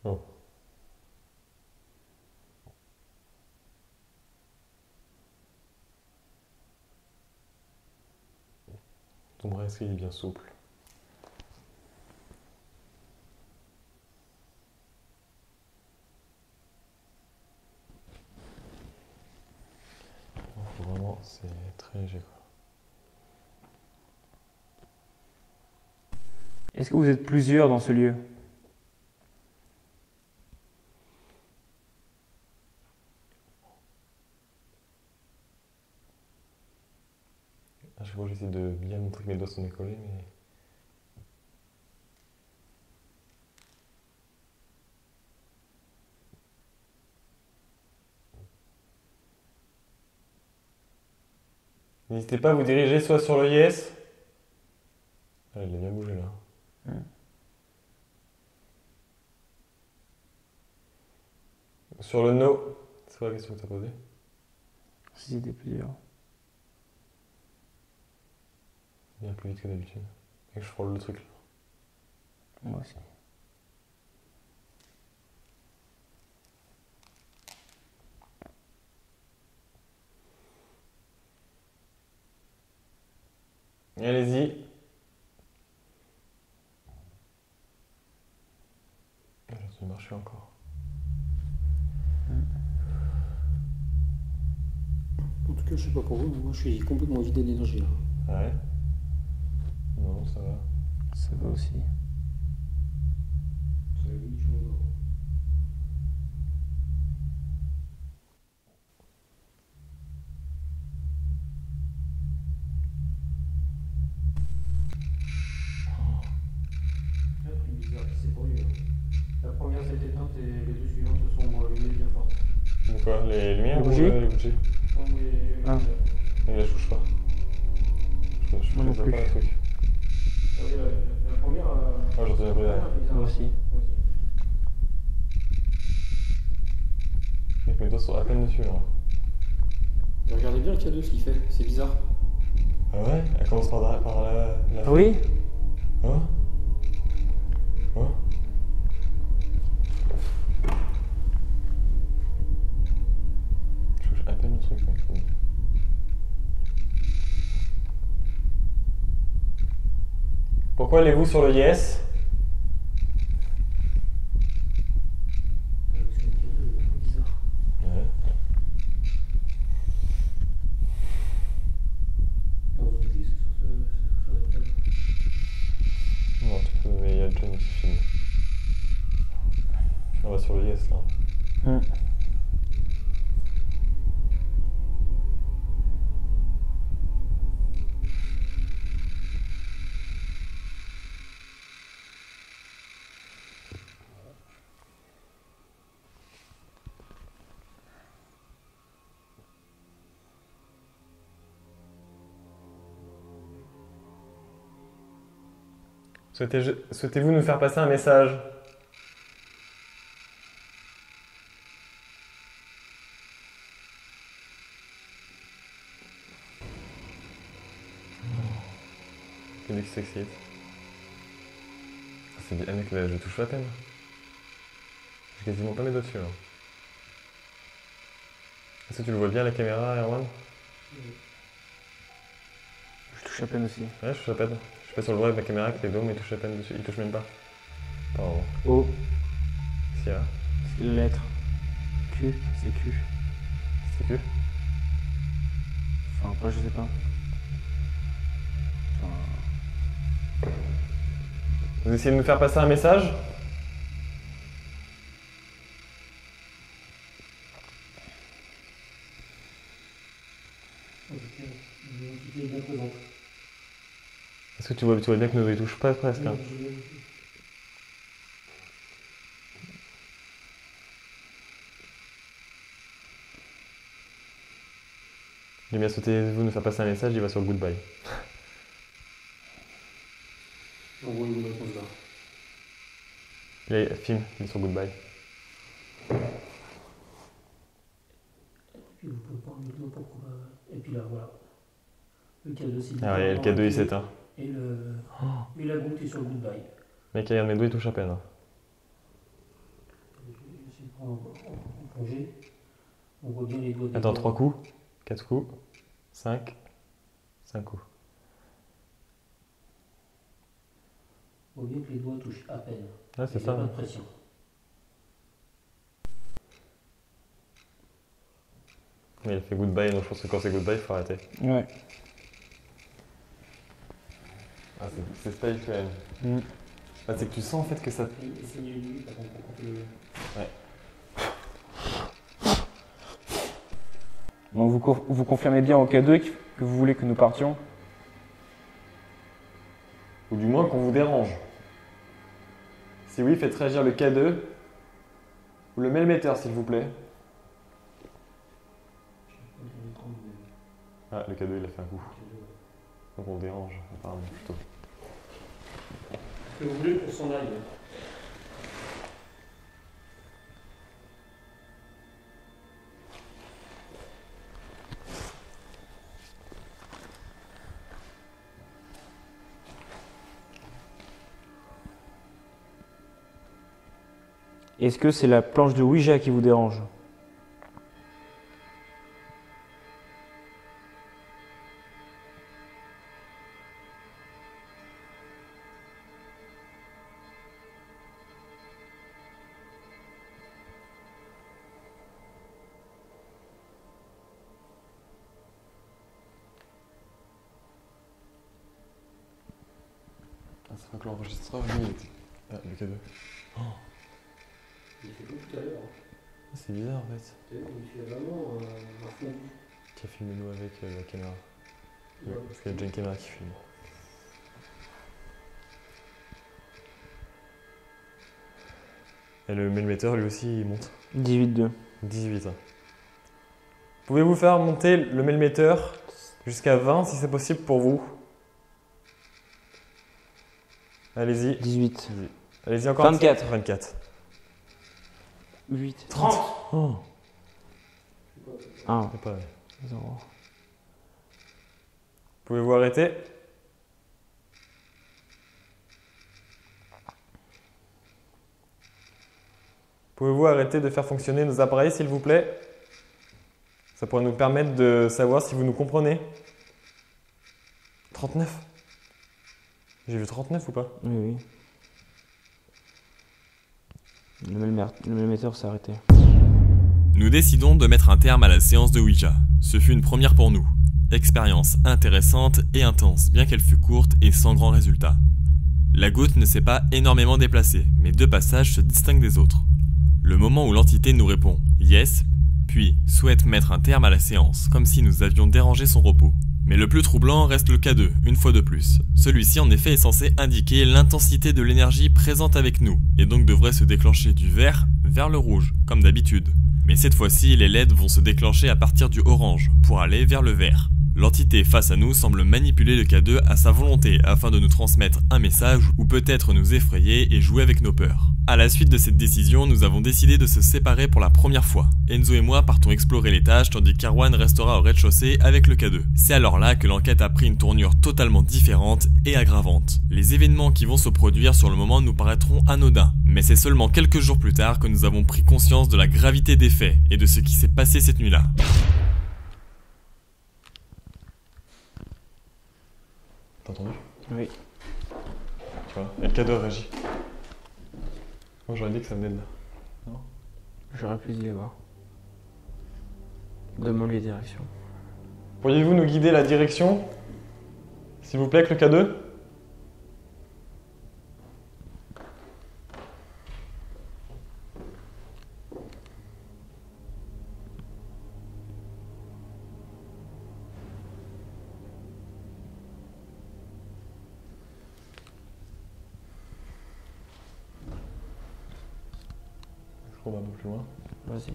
Oh. Ton bras, est-ce qu'il est bien souple? Vraiment, c'est très léger, quoi. Est-ce que vous êtes plusieurs dans ce lieu? À chaque fois, j'essaie de bien montrer que mes doigts sont décollés, mais... N'hésitez pas à vous diriger soit sur le yes. Ah, il a bien bougé là. Sur le no. C'est quoi la question que tu as posée? Si c'était plusieurs. Bien plus vite que d'habitude. Et que je frôle le truc là. Moi aussi. Allez-y. Ça doit marcher encore. En tout cas, je sais pas pour vous, mais moi je suis complètement vidé d'énergie là. Ouais. Non, ça va. Ça va aussi. C'est la limite, je m'endors. Un truc bizarre qui s'est produit. La première s'est éteinte et les deux suivantes se sont allumées bien fort. De quoi? Les lumières Les ou bougies les bougies? Non, mais. Ah. Mais là, je touche pas. Je Moi non vois plus. pas le truc. La première. Moi, j'entends un bruit derrière. Moi aussi. Mec, mes doigts sont à peine dessus, là. Mais regardez bien le cadeau, ce qu'il fait, c'est bizarre. Ah ouais? Elle commence par la... Oui. Hein? Hein? Je touche à peine le truc, mec. Pourquoi allez-vous sur le yes? C'est un cadeau bizarre. Ouais. Dans une glisse sur la table. Non, tu peux, mais il y a John qui filme. On va sur le yes, là. Souhaitez-vous nous faire passer un message? Quel qui s'excite. C'est bien, mec, là, je touche à peine. J'ai quasiment pas mes doigts dessus, là. Est-ce que tu le vois bien à la caméra, Erwan? Je touche à peine aussi. Ouais, je touche à peine. Je sais pas sur le droit avec ma caméra avec les dos, mais il touche à peine dessus. Il touche même pas. Pardon. O. Qu'est-ce qu'il y a? C'est la lettre. Q. C'est Q. C'est que? Enfin, pas, je sais pas. Enfin... Vous essayez de nous faire passer un message? Une entité bien présente. Est-ce que tu vois bien que nos doigts ils touchent pas presque, hein? J'ai bien souhaité-vous nous faire passer un message, il va sur le goodbye. Envoyez-vous notre réponse là. Il filme, il est sur goodbye. Puis vous pouvez prendre le doigt pour qu'on va. Et puis là, voilà. Le cadeau, c'est Ah ouais, le cadeau il s'éteint. Et la goutte est sur le goodbye. Mec, regarde mes doigts, ils touchent à peine. Hein. Je vais essayer de prendre en plongée. On voit bien les doigts. Attends, 3 coups, 4 coups, 5 coups. On voit bien que les doigts touchent à peine. Ouais, c'est Il n'y a ça. pas de pression. Mais il a fait goodbye, donc je pense que quand c'est goodbye, il faut arrêter. Ouais. Ah, c'est spirituel. Ah, c'est que tu sens en fait que ça. Essayez les limites avant qu'on compte les. Ouais. Donc vous confirmez bien au K2 que vous voulez que nous partions? Ou du moins qu'on vous dérange. Si oui, faites réagir le K2 ou le mailmetteur, s'il vous plaît. Ah, le K2 il a fait un coup. Donc on dérange, apparemment, plutôt. Ce que vous voulez pour s'en aille. Est-ce que c'est la planche de Ouija qui vous dérange? Je crois que l'enregistreur, lui, il était. Ah, le K2. Oh, Il fait tout à l'heure. c'est bizarre en fait. Il fait vraiment un fond. Qui a filmé nous avec la caméra. Ouais. Parce qu'il y a déjà une caméra qui filme. Et le milliméteur lui aussi il monte. 18,2. 18. Pouvez-vous faire monter le milliméteur jusqu'à 20 si c'est possible pour vous? Allez-y. 18. Allez-y encore. 24. 24. 8. 30. Oh. 1. C'est pas vrai. 0. Pouvez-vous arrêter? Pouvez-vous arrêter de faire fonctionner nos appareils s'il vous plaît? Ça pourrait nous permettre de savoir si vous nous comprenez. 39. J'ai vu 39 ou pas? Oui, oui. Le milliméteur s'est arrêté. Nous décidons de mettre un terme à la séance de Ouija. Ce fut une première pour nous. Expérience intéressante et intense, bien qu'elle fût courte et sans grand résultat. La goutte ne s'est pas énormément déplacée, mais 2 passages se distinguent des autres. Le moment où l'entité nous répond « Yes », puis souhaite mettre un terme à la séance, comme si nous avions dérangé son repos. Mais le plus troublant reste le K2, une fois de plus. Celui-ci en effet est censé indiquer l'intensité de l'énergie présente avec nous, et donc devrait se déclencher du vert vers le rouge, comme d'habitude. Mais cette fois-ci, les LED vont se déclencher à partir du orange, pour aller vers le vert. L'entité face à nous semble manipuler le K2 à sa volonté afin de nous transmettre un message ou peut-être nous effrayer et jouer avec nos peurs. À la suite de cette décision, nous avons décidé de se séparer pour la première fois. Enzo et moi partons explorer l'étage tandis qu'Erwan restera au rez-de-chaussée avec le K2. C'est alors là que l'enquête a pris une tournure totalement différente et aggravante. Les événements qui vont se produire sur le moment nous paraîtront anodins, mais c'est seulement quelques jours plus tard que nous avons pris conscience de la gravité des faits et de ce qui s'est passé cette nuit-là. T'as entendu? Oui. Tu vois? Et le K2 réagit. Moi j'aurais dit que ça venait de là. Non? J'aurais pu y avoir. Demande les directions. Pourriez-vous nous guider la direction? S'il vous plaît, avec le K2? On va un peu plus loin. Vas-y.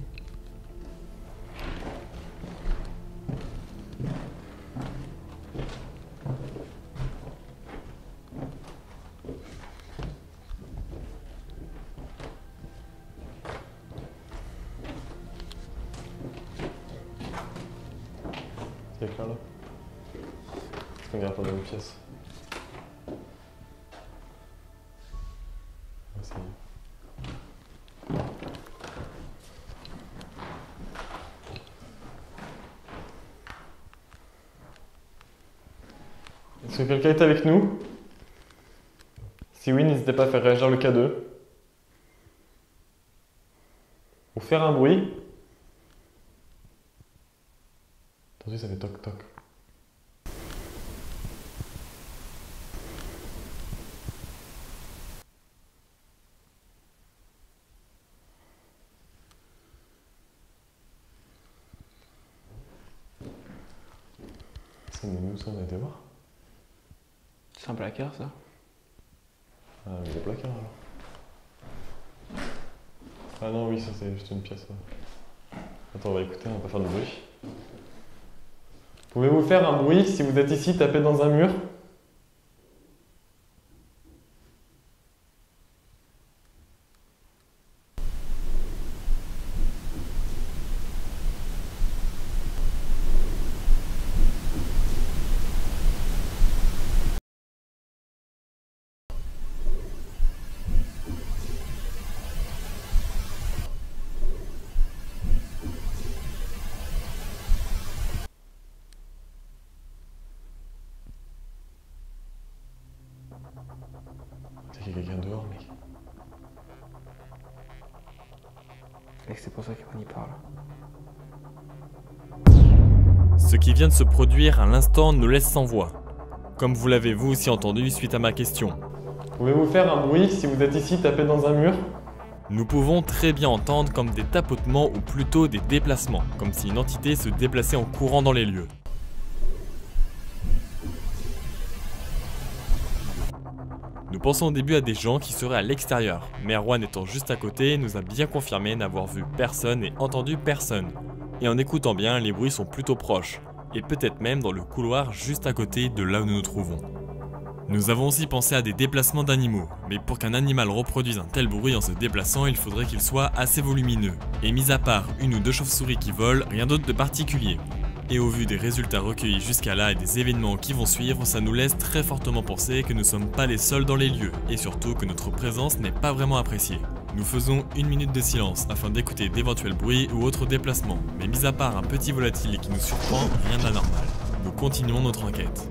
C'est clair là? Est-ce qu'on regarde pas dans une pièce? Ouais, ça y est. Est-ce que quelqu'un est avec nous? Si oui, n'hésitez pas à faire réagir le K2. Ou faire un bruit. Attendez, ça fait toc toc. Ça met nous, ça, on a été voir. C'est un placard, ça? Ah, mais des placards alors. Ah non, oui, ça c'est juste une pièce. Ouais. Attends, on va écouter, on va pas faire de bruit. Pouvez-vous faire un bruit si vous êtes ici, tapé dans un mur? C'est qu'il y a quelqu'un dehors, mec. Et c'est pour ça qu'on y parle. Ce qui vient de se produire à l'instant nous laisse sans voix. Comme vous l'avez vous aussi entendu suite à ma question. Pouvez-vous faire un bruit si vous êtes ici tapé dans un mur? Nous pouvons très bien entendre comme des tapotements ou plutôt des déplacements, comme si une entité se déplaçait en courant dans les lieux. Nous pensons au début à des gens qui seraient à l'extérieur, mais Erwan étant juste à côté nous a bien confirmé n'avoir vu personne et entendu personne. Et en écoutant bien, les bruits sont plutôt proches, et peut-être même dans le couloir juste à côté de là où nous nous trouvons. Nous avons aussi pensé à des déplacements d'animaux, mais pour qu'un animal reproduise un tel bruit en se déplaçant, il faudrait qu'il soit assez volumineux. Et mis à part une ou deux chauves-souris qui volent, rien d'autre de particulier. Et au vu des résultats recueillis jusqu'à là et des événements qui vont suivre, ça nous laisse très fortement penser que nous ne sommes pas les seuls dans les lieux, et surtout que notre présence n'est pas vraiment appréciée. Nous faisons 1 minute de silence afin d'écouter d'éventuels bruits ou autres déplacements, mais mis à part un petit volatile qui nous surprend, rien d'anormal. Nous continuons notre enquête.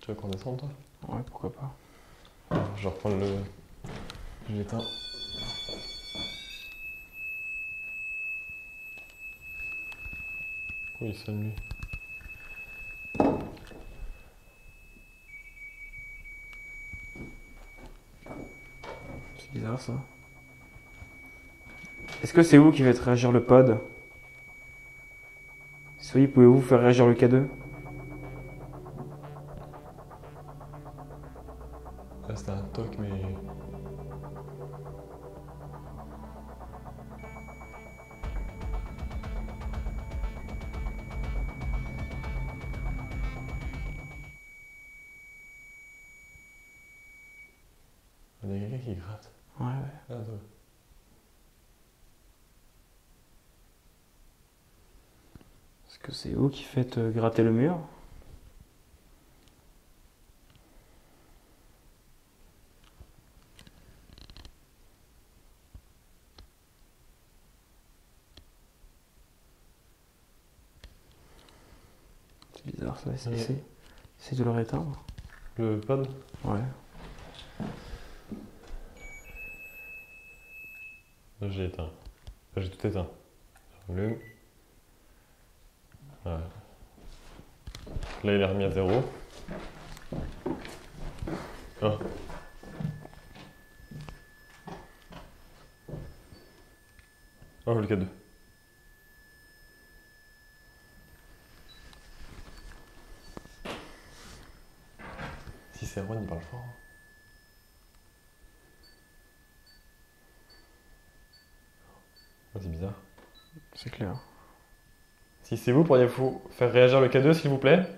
Tu veux qu'on descende toi? Ouais, pourquoi pas. Je vais reprendre le... J'éteins. Oui, il sonne lui. C'est bizarre ça. Est-ce que c'est vous qui faites réagir le pod? Si oui, pouvez-vous faire réagir le K2? Là c'était un toc mais... Il y a quelqu'un qui gratte. Ouais, ouais. Ah, toi. Est-ce que c'est vous qui faites gratter le mur? C'est bizarre ça, c'est de le réteindre. Le pod? Ouais. J'ai éteint. J'ai tout éteint. J'allume. Ouais. Là il est remis à 0. Oh. Oh le K2. Si c'est Erwan, il parle fort. Oh, c'est bizarre. C'est clair. Si c'est vous, pourriez-vous faire réagir le K2 s'il vous plaît?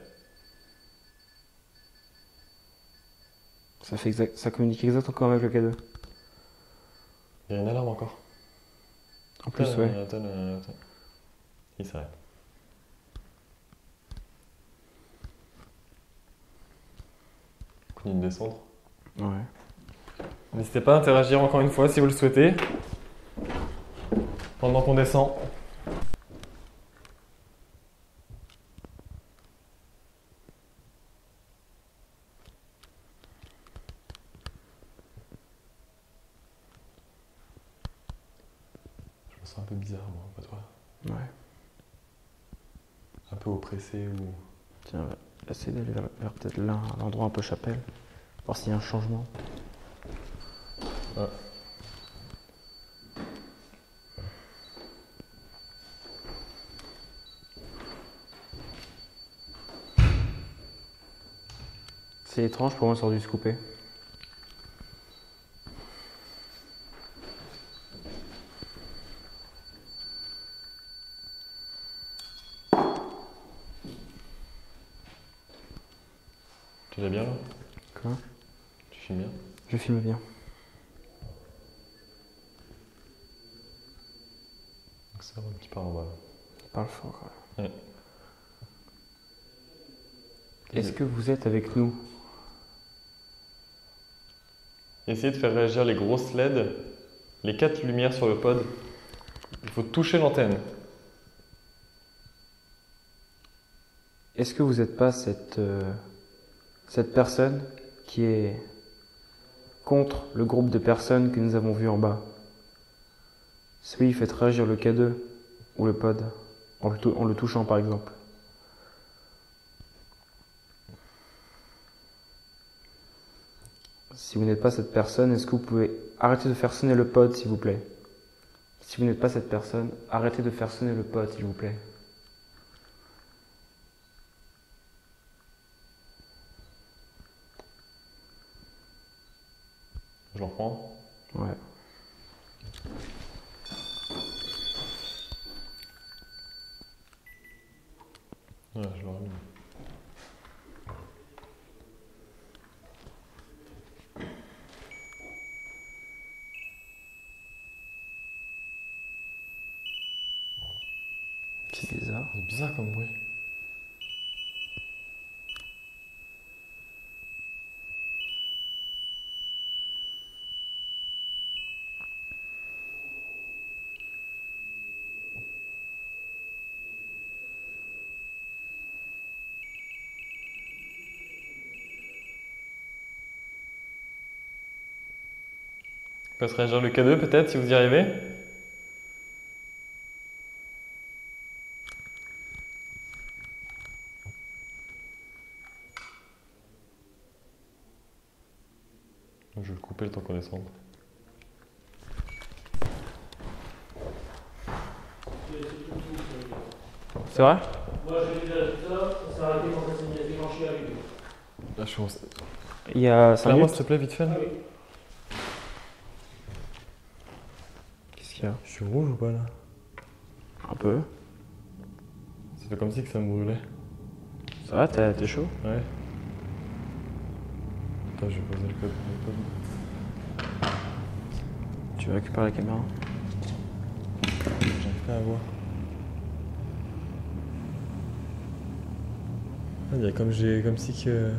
Ça communique exactement avec le K2. Il y a une alarme encore. En plus, ouais. Attends. Il s'arrête. Continue de descendre. Ouais. N'hésitez pas à interagir encore une fois si vous le souhaitez. Pendant qu'on descend. Je me sens un peu bizarre moi, pas toi? Ouais. Un peu oppressé ou... Tiens, on va essayer d'aller vers peut-être là, à l'endroit un peu chapelle. Voir s'il y a un changement. Ah. C'est étrange pour moi, ça aurait dû se couper. Tu vas bien là? Quoi? Tu filmes bien? Je filme bien. Donc c'est un petit peu en bas. Il parle fort quand même. Ouais. Est-ce que vous êtes avec nous? Essayez de faire réagir les grosses LED, les 4 lumières sur le pod. Il faut toucher l'antenne. Est-ce que vous n'êtes pas cette cette personne qui est contre le groupe de personnes que nous avons vu en bas. Si oui, faites réagir le K2 ou le pod en le touchant par exemple. Si vous n'êtes pas cette personne, est-ce que vous pouvez arrêter de faire sonner le pod s'il vous plaît? Si vous n'êtes pas cette personne, arrêtez de faire sonner le pod s'il vous plaît. Je le reprends. Ouais. Ouais, je le rallume. C'est bizarre. C'est bizarre comme bruit. Faites réagir le K2 peut-être si vous y arrivez. Je vais le couper le temps qu'on descende. C'est vrai? Moi, j'ai déjà tout ça, ça s'est arrêté quand ça s'est déclenché avec lui. Là, je suis en... Il y a 5 Claire-moi minutes. s'il te plaît, vite fait. Là. Ah oui. Qu'est-ce qu'il y a? Je suis rouge ou pas là? Un peu. Ça fait comme si que ça me brûlait. Ça va, t'es chaud? Ouais. Attends, je vais poser le code. Tu veux récupérer la caméra? J'arrive pas à voir. Ah, il y a comme si que...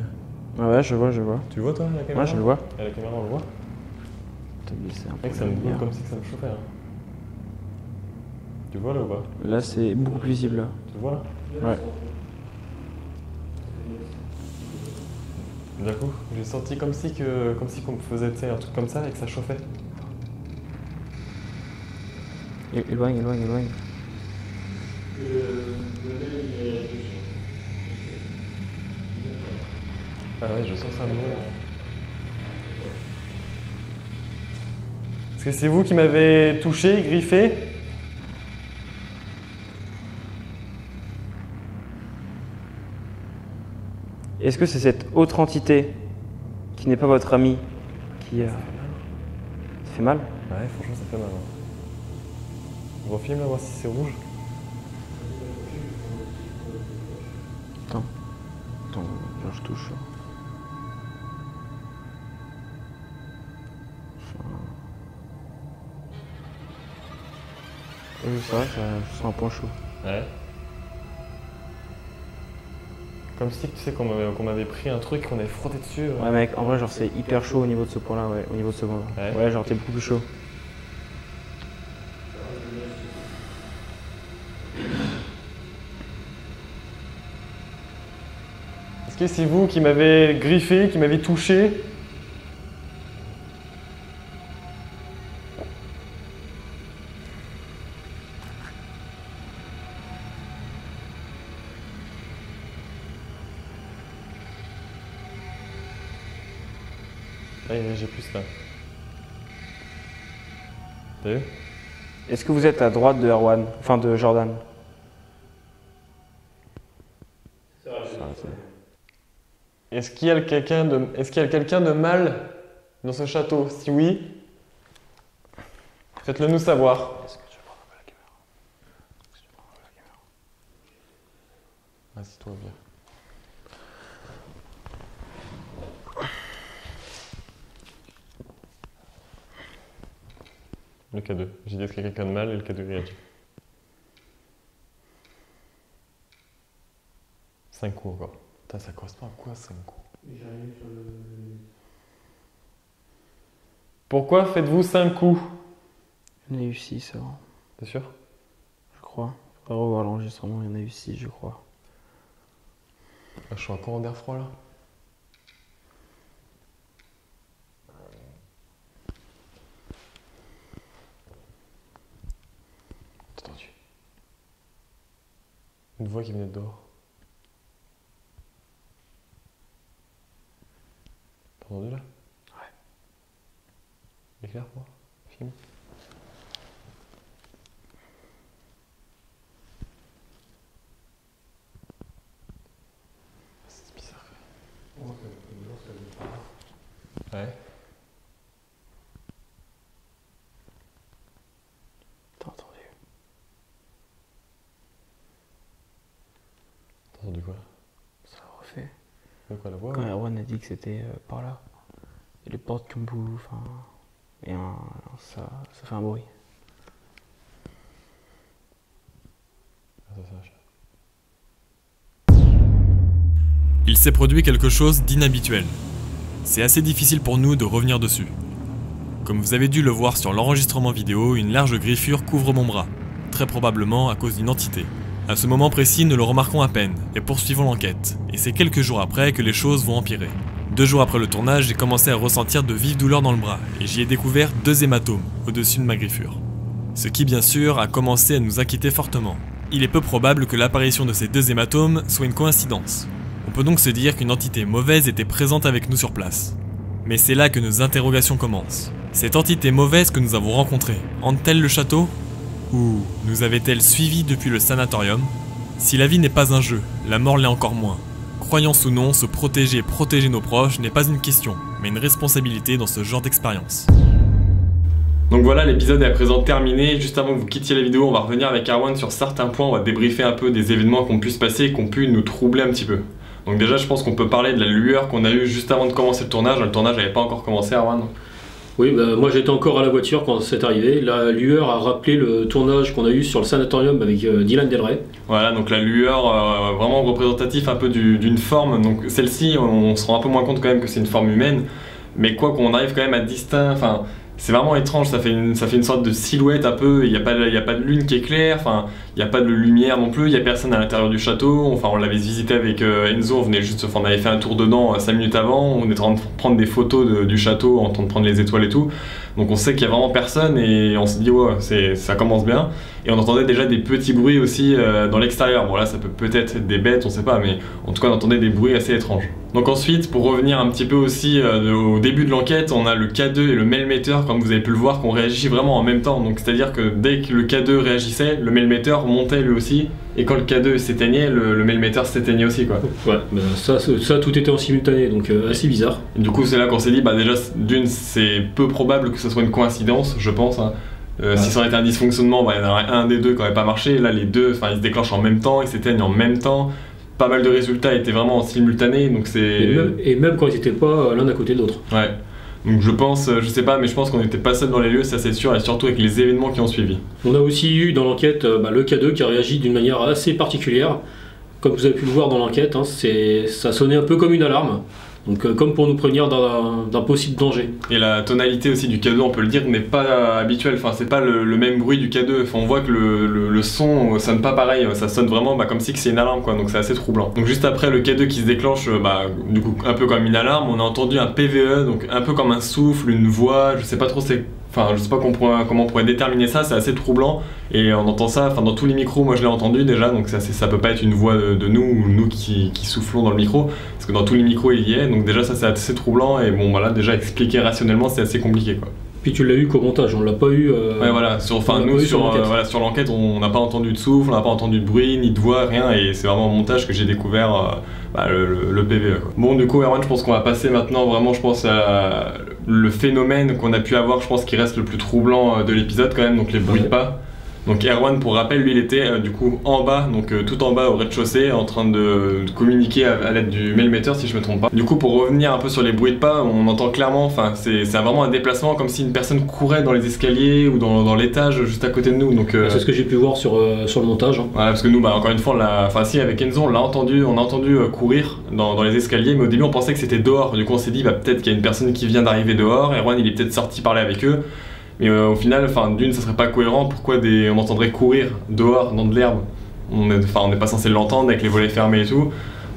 Ah ouais, je vois. Tu le vois toi la caméra? Moi, je le vois. À la caméra on le voit? T'as glissé un peu. Mec, ça me la brûle lumière. comme si que ça me chauffait là. Tu le vois là ou pas? Là, c'est beaucoup plus visible là. Tu le vois là? Ouais. D'un coup, j'ai senti comme si qu'on me faisait tu sais, un truc comme ça et que ça chauffait. Éloigne. Ah ouais, je sens ça brûler. Est-ce que c'est vous qui m'avez touché, griffé? Est-ce que c'est cette autre entité qui n'est pas votre ami qui a... Ça fait mal? Ouais, franchement, ça fait mal. On refilme là, voir si c'est rouge. Attends, je touche. C'est vrai, je sens un point chaud. Ouais. Comme si tu sais qu'on m'avait pris un truc, qu'on avait frotté dessus. Ouais mec, en vrai genre c'est hyper chaud au niveau de ce point là, ouais, au niveau de ce point là. Ouais. Ouais, genre t'es beaucoup plus chaud. Est-ce que c'est vous qui m'avez griffé, qui m'avez touché? Ah, j'ai plus là. T'as vu? Est-ce que vous êtes à droite de Erwan, enfin de Jordan? C'est vrai. Est-ce qu'il y a quelqu'un de mal dans ce château? Si oui, faites-le nous savoir. Est-ce que tu veux prendre un peu la caméra? Assis-toi bien. Le K2. J'ai dit est-ce qu'il y a quelqu'un de mal et le K2 réagit. 5 coups encore. Putain, ça correspond à quoi 5 coups? J'arrive sur le... Pourquoi faites-vous 5 coups? Il y en a eu 6 alors, T'es sûr? je crois. Faudrait revoir l'enregistrement, il y en a eu 6 je crois. Ah, je suis encore en air froid là. Une voix qui venait de dehors. T'as entendu là? Ouais. Éclaire pour moi. Film. C'est bizarre. Ouais. T'as entendu? T'as entendu quoi? Ça a refait. De quoi, la voix? Quand Erwan a dit que c'était par là. Et les portes qui bougent, enfin. Et ça fait un bruit. Ah, ça sache. Il s'est produit quelque chose d'inhabituel. C'est assez difficile pour nous de revenir dessus. Comme vous avez dû le voir sur l'enregistrement vidéo, une large griffure couvre mon bras, très probablement à cause d'une entité. À ce moment précis, nous le remarquons à peine et poursuivons l'enquête, et c'est quelques jours après que les choses vont empirer. 2 jours après le tournage, j'ai commencé à ressentir de vives douleurs dans le bras, et j'y ai découvert 2 hématomes au-dessus de ma griffure. Ce qui, bien sûr, a commencé à nous inquiéter fortement. Il est peu probable que l'apparition de ces 2 hématomes soit une coïncidence. On peut donc se dire qu'une entité mauvaise était présente avec nous sur place. Mais c'est là que nos interrogations commencent. Cette entité mauvaise que nous avons rencontrée, hante-t-elle le château? Ou nous avait-elle suivis depuis le sanatorium? Si la vie n'est pas un jeu, la mort l'est encore moins. Croyance ou non, se protéger et protéger nos proches n'est pas une question, mais une responsabilité dans ce genre d'expérience. Donc voilà, l'épisode est à présent terminé. Juste avant que vous quittiez la vidéo, on va revenir avec Erwan sur certains points, on va débriefer un peu des événements qui ont pu se passer et qui ont pu nous troubler un petit peu. Donc déjà, je pense qu'on peut parler de la lueur qu'on a eue juste avant de commencer le tournage. Le tournage n'avait pas encore commencé, Erwan. Oui, bah, moi j'étais encore à la voiture quand c'est arrivé. La lueur a rappelé le tournage qu'on a eu sur le sanatorium avec Dylan Del Rey. Voilà, donc la lueur vraiment représentative un peu d'une forme. Donc celle-ci, on se rend un peu moins compte quand même que c'est une forme humaine. Mais quoi qu'on arrive quand même à distinguer, enfin, c'est vraiment étrange, ça fait une sorte de silhouette un peu, il n'y a pas de lune qui éclaire, enfin, il n'y a pas de lumière non plus, il n'y a personne à l'intérieur du château, enfin on l'avait visité avec Enzo, on avait fait un tour dedans 5 minutes avant, on était en train de prendre des photos du château, en train de prendre les étoiles et tout, donc on sait qu'il y a vraiment personne et on se dit ouais, ça commence bien, et on entendait déjà des petits bruits aussi dans l'extérieur, bon là ça peut peut-être être des bêtes, on sait pas, mais en tout cas on entendait des bruits assez étranges. Donc ensuite, pour revenir un petit peu aussi au début de l'enquête, on a le K2 et le mailmeter, comme vous avez pu le voir, qu'on réagit vraiment en même temps. Donc c'est-à-dire que dès que le K2 réagissait, le mailmeter montait lui aussi, et quand le K2 s'éteignait, le mailmeter s'éteignait aussi, quoi. Ouais, bah ça tout était en simultané, donc assez bizarre. Et du coup c'est là qu'on s'est dit, bah déjà d'une c'est peu probable que ce soit une coïncidence, je pense. Hein. Si ça aurait été un dysfonctionnement, bah, il y en aurait un des deux qui n'aurait pas marché. Là les deux, ils se déclenchent en même temps, ils s'éteignent en même temps. Pas mal de résultats étaient vraiment en simultané, donc c'est... Et même quand ils n'étaient pas l'un à côté de l'autre. Ouais. Donc je pense, je sais pas, mais je pense qu'on n'était pas seul dans les lieux, ça c'est sûr, et surtout avec les événements qui ont suivi. On a aussi eu dans l'enquête le K2 qui a réagi d'une manière assez particulière. Comme vous avez pu le voir dans l'enquête, hein, ça sonnait un peu comme une alarme. Donc comme pour nous prévenir d'un possible danger. Et la tonalité aussi du K2, on peut le dire, n'est pas habituelle, enfin c'est pas le même bruit du K2, enfin, on voit que le son sonne pas pareil, ça sonne vraiment comme si c'est une alarme, quoi, donc c'est assez troublant. Donc juste après le K2 qui se déclenche, du coup un peu comme une alarme, on a entendu un PVE, donc un peu comme un souffle, une voix, je sais pas trop je sais pas comment on pourrait déterminer ça, c'est assez troublant et on entend ça, dans tous les micros, moi je l'ai entendu déjà, donc ça peut pas être une voix de nous ou nous qui soufflons dans le micro, parce que dans tous les micros il y est, donc déjà ça c'est assez troublant et bon voilà, déjà expliquer rationnellement c'est assez compliqué, quoi. Puis tu l'as eu qu'au montage, on l'a pas eu... Ouais voilà, sur l'enquête on n'a pas entendu de souffle, on n'a pas entendu de bruit, ni de voix, rien, et c'est vraiment au montage que j'ai découvert le PVE, quoi. Bon du coup Erwan, je pense qu'on va passer maintenant vraiment, je pense, à le phénomène qu'on a pu avoir, je pense qui reste le plus troublant de l'épisode quand même, donc les bruits de pas. Donc Erwan, pour rappel, lui il était du coup en bas, donc tout en bas au rez-de-chaussée, en train de communiquer à l'aide du mailmeter si je me trompe pas. Du coup, pour revenir un peu sur les bruits de pas, on entend clairement, c'est vraiment un déplacement comme si une personne courait dans les escaliers ou dans l'étage juste à côté de nous. Donc c'est ce que j'ai pu voir sur le montage. Hein. Voilà, parce que nous, encore une fois, avec Enzo, on a entendu courir dans les escaliers, mais au début on pensait que c'était dehors. Du coup on s'est dit peut-être qu'il y a une personne qui vient d'arriver dehors. Erwan il est peut-être sorti parler avec eux. Mais au final, d'une, ça serait pas cohérent. Pourquoi on entendrait courir dehors dans de l'herbe? On n'est pas censé l'entendre avec les volets fermés et tout.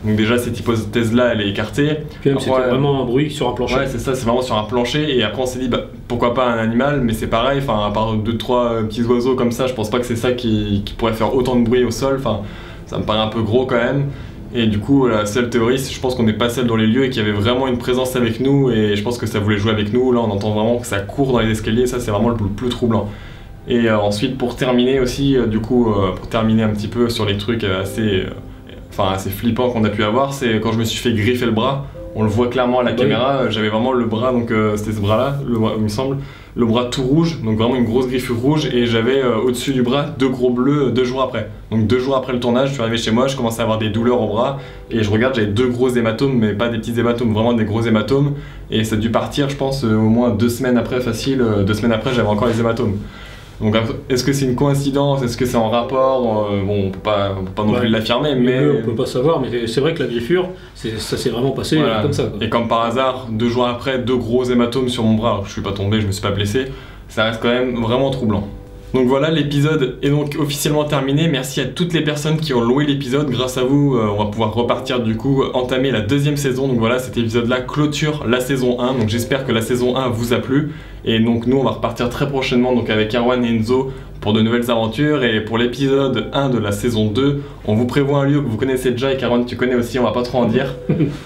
Donc déjà cette hypothèse-là, elle est écartée. Puis même c'était vraiment un bruit sur un plancher. Ouais, c'est ça, c'est vraiment sur un plancher. Et après on s'est dit pourquoi pas un animal, mais c'est pareil. À part 2-3 petits oiseaux comme ça, je pense pas que c'est ça qui pourrait faire autant de bruit au sol. ça me paraît un peu gros quand même. Et du coup, la seule théorie, je pense qu'on n'est pas seul dans les lieux et qu'il y avait vraiment une présence avec nous et je pense que ça voulait jouer avec nous. Là, on entend vraiment que ça court dans les escaliers, ça c'est vraiment le plus troublant. Et ensuite, pour terminer aussi, pour terminer un petit peu sur les trucs assez flippants qu'on a pu avoir, c'est quand je me suis fait griffer le bras. On le voit clairement à la caméra, j'avais vraiment le bras, donc c'était ce bras-là, il me semble, le bras tout rouge, donc vraiment une grosse griffure rouge, et j'avais au-dessus du bras 2 gros bleus 2 jours après. Donc 2 jours après le tournage, je suis arrivé chez moi, je commençais à avoir des douleurs au bras, et je regarde, j'avais 2 gros hématomes, mais pas des petits hématomes, vraiment des gros hématomes, et ça a dû partir, je pense, au moins 2 semaines après, facile, 2 semaines après, j'avais encore les hématomes. Donc est-ce que c'est une coïncidence, est-ce que c'est en rapport, bon on peut pas non plus l'affirmer, mais... On peut pas savoir, mais c'est vrai que la griffure, ça s'est vraiment passé comme ça. Quoi. Et comme par hasard, 2 jours après, 2 gros hématomes sur mon bras, alors je suis pas tombé, je me suis pas blessé, ça reste quand même vraiment troublant. Donc voilà, l'épisode est donc officiellement terminé. Merci à toutes les personnes qui ont loué l'épisode. Grâce à vous, on va pouvoir repartir du coup, entamer la 2e saison. Donc voilà, cet épisode-là clôture la saison 1. Donc j'espère que la saison 1 vous a plu. Et donc nous, on va repartir très prochainement donc avec Erwan et Enzo pour de nouvelles aventures. Et pour l'épisode 1 de la saison 2, on vous prévoit un lieu que vous connaissez déjà et qu'Erwan tu connais aussi, on va pas trop en dire.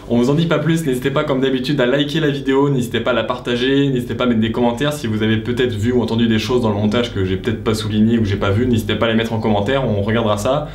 On vous en dit pas plus, n'hésitez pas comme d'habitude à liker la vidéo, n'hésitez pas à la partager, n'hésitez pas à mettre des commentaires si vous avez peut-être vu ou entendu des choses dans le montage que j'ai peut-être pas souligné ou que j'ai pas vu, n'hésitez pas à les mettre en commentaire, on regardera ça.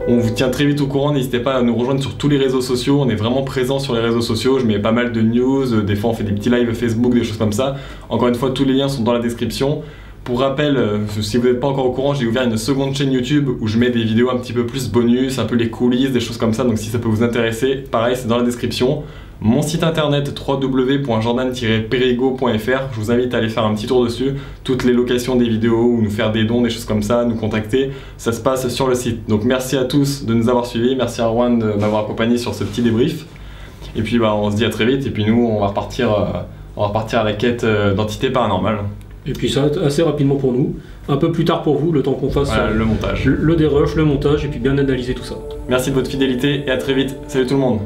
On vous tient très vite au courant, n'hésitez pas à nous rejoindre sur tous les réseaux sociaux, on est vraiment présent sur les réseaux sociaux, je mets pas mal de news, des fois on fait des petits lives Facebook, des choses comme ça. Encore une fois, tous les liens sont dans la description. Pour rappel, si vous n'êtes pas encore au courant, j'ai ouvert une seconde chaîne YouTube où je mets des vidéos un petit peu plus bonus, un peu les coulisses, des choses comme ça, donc si ça peut vous intéresser, pareil, c'est dans la description. Mon site internet www.jordan-perigo.fr, je vous invite à aller faire un petit tour dessus. Toutes les locations des vidéos ou nous faire des dons, des choses comme ça, nous contacter, ça se passe sur le site. Donc merci à tous de nous avoir suivis, merci à Erwan de m'avoir accompagné sur ce petit débrief. Et puis on se dit à très vite, et puis nous on va repartir à la quête d'entités paranormales. Et puis ça assez rapidement pour nous, un peu plus tard pour vous, le temps qu'on fasse le montage. Le dérush, le montage, et puis bien analyser tout ça. Merci de votre fidélité et à très vite. Salut tout le monde.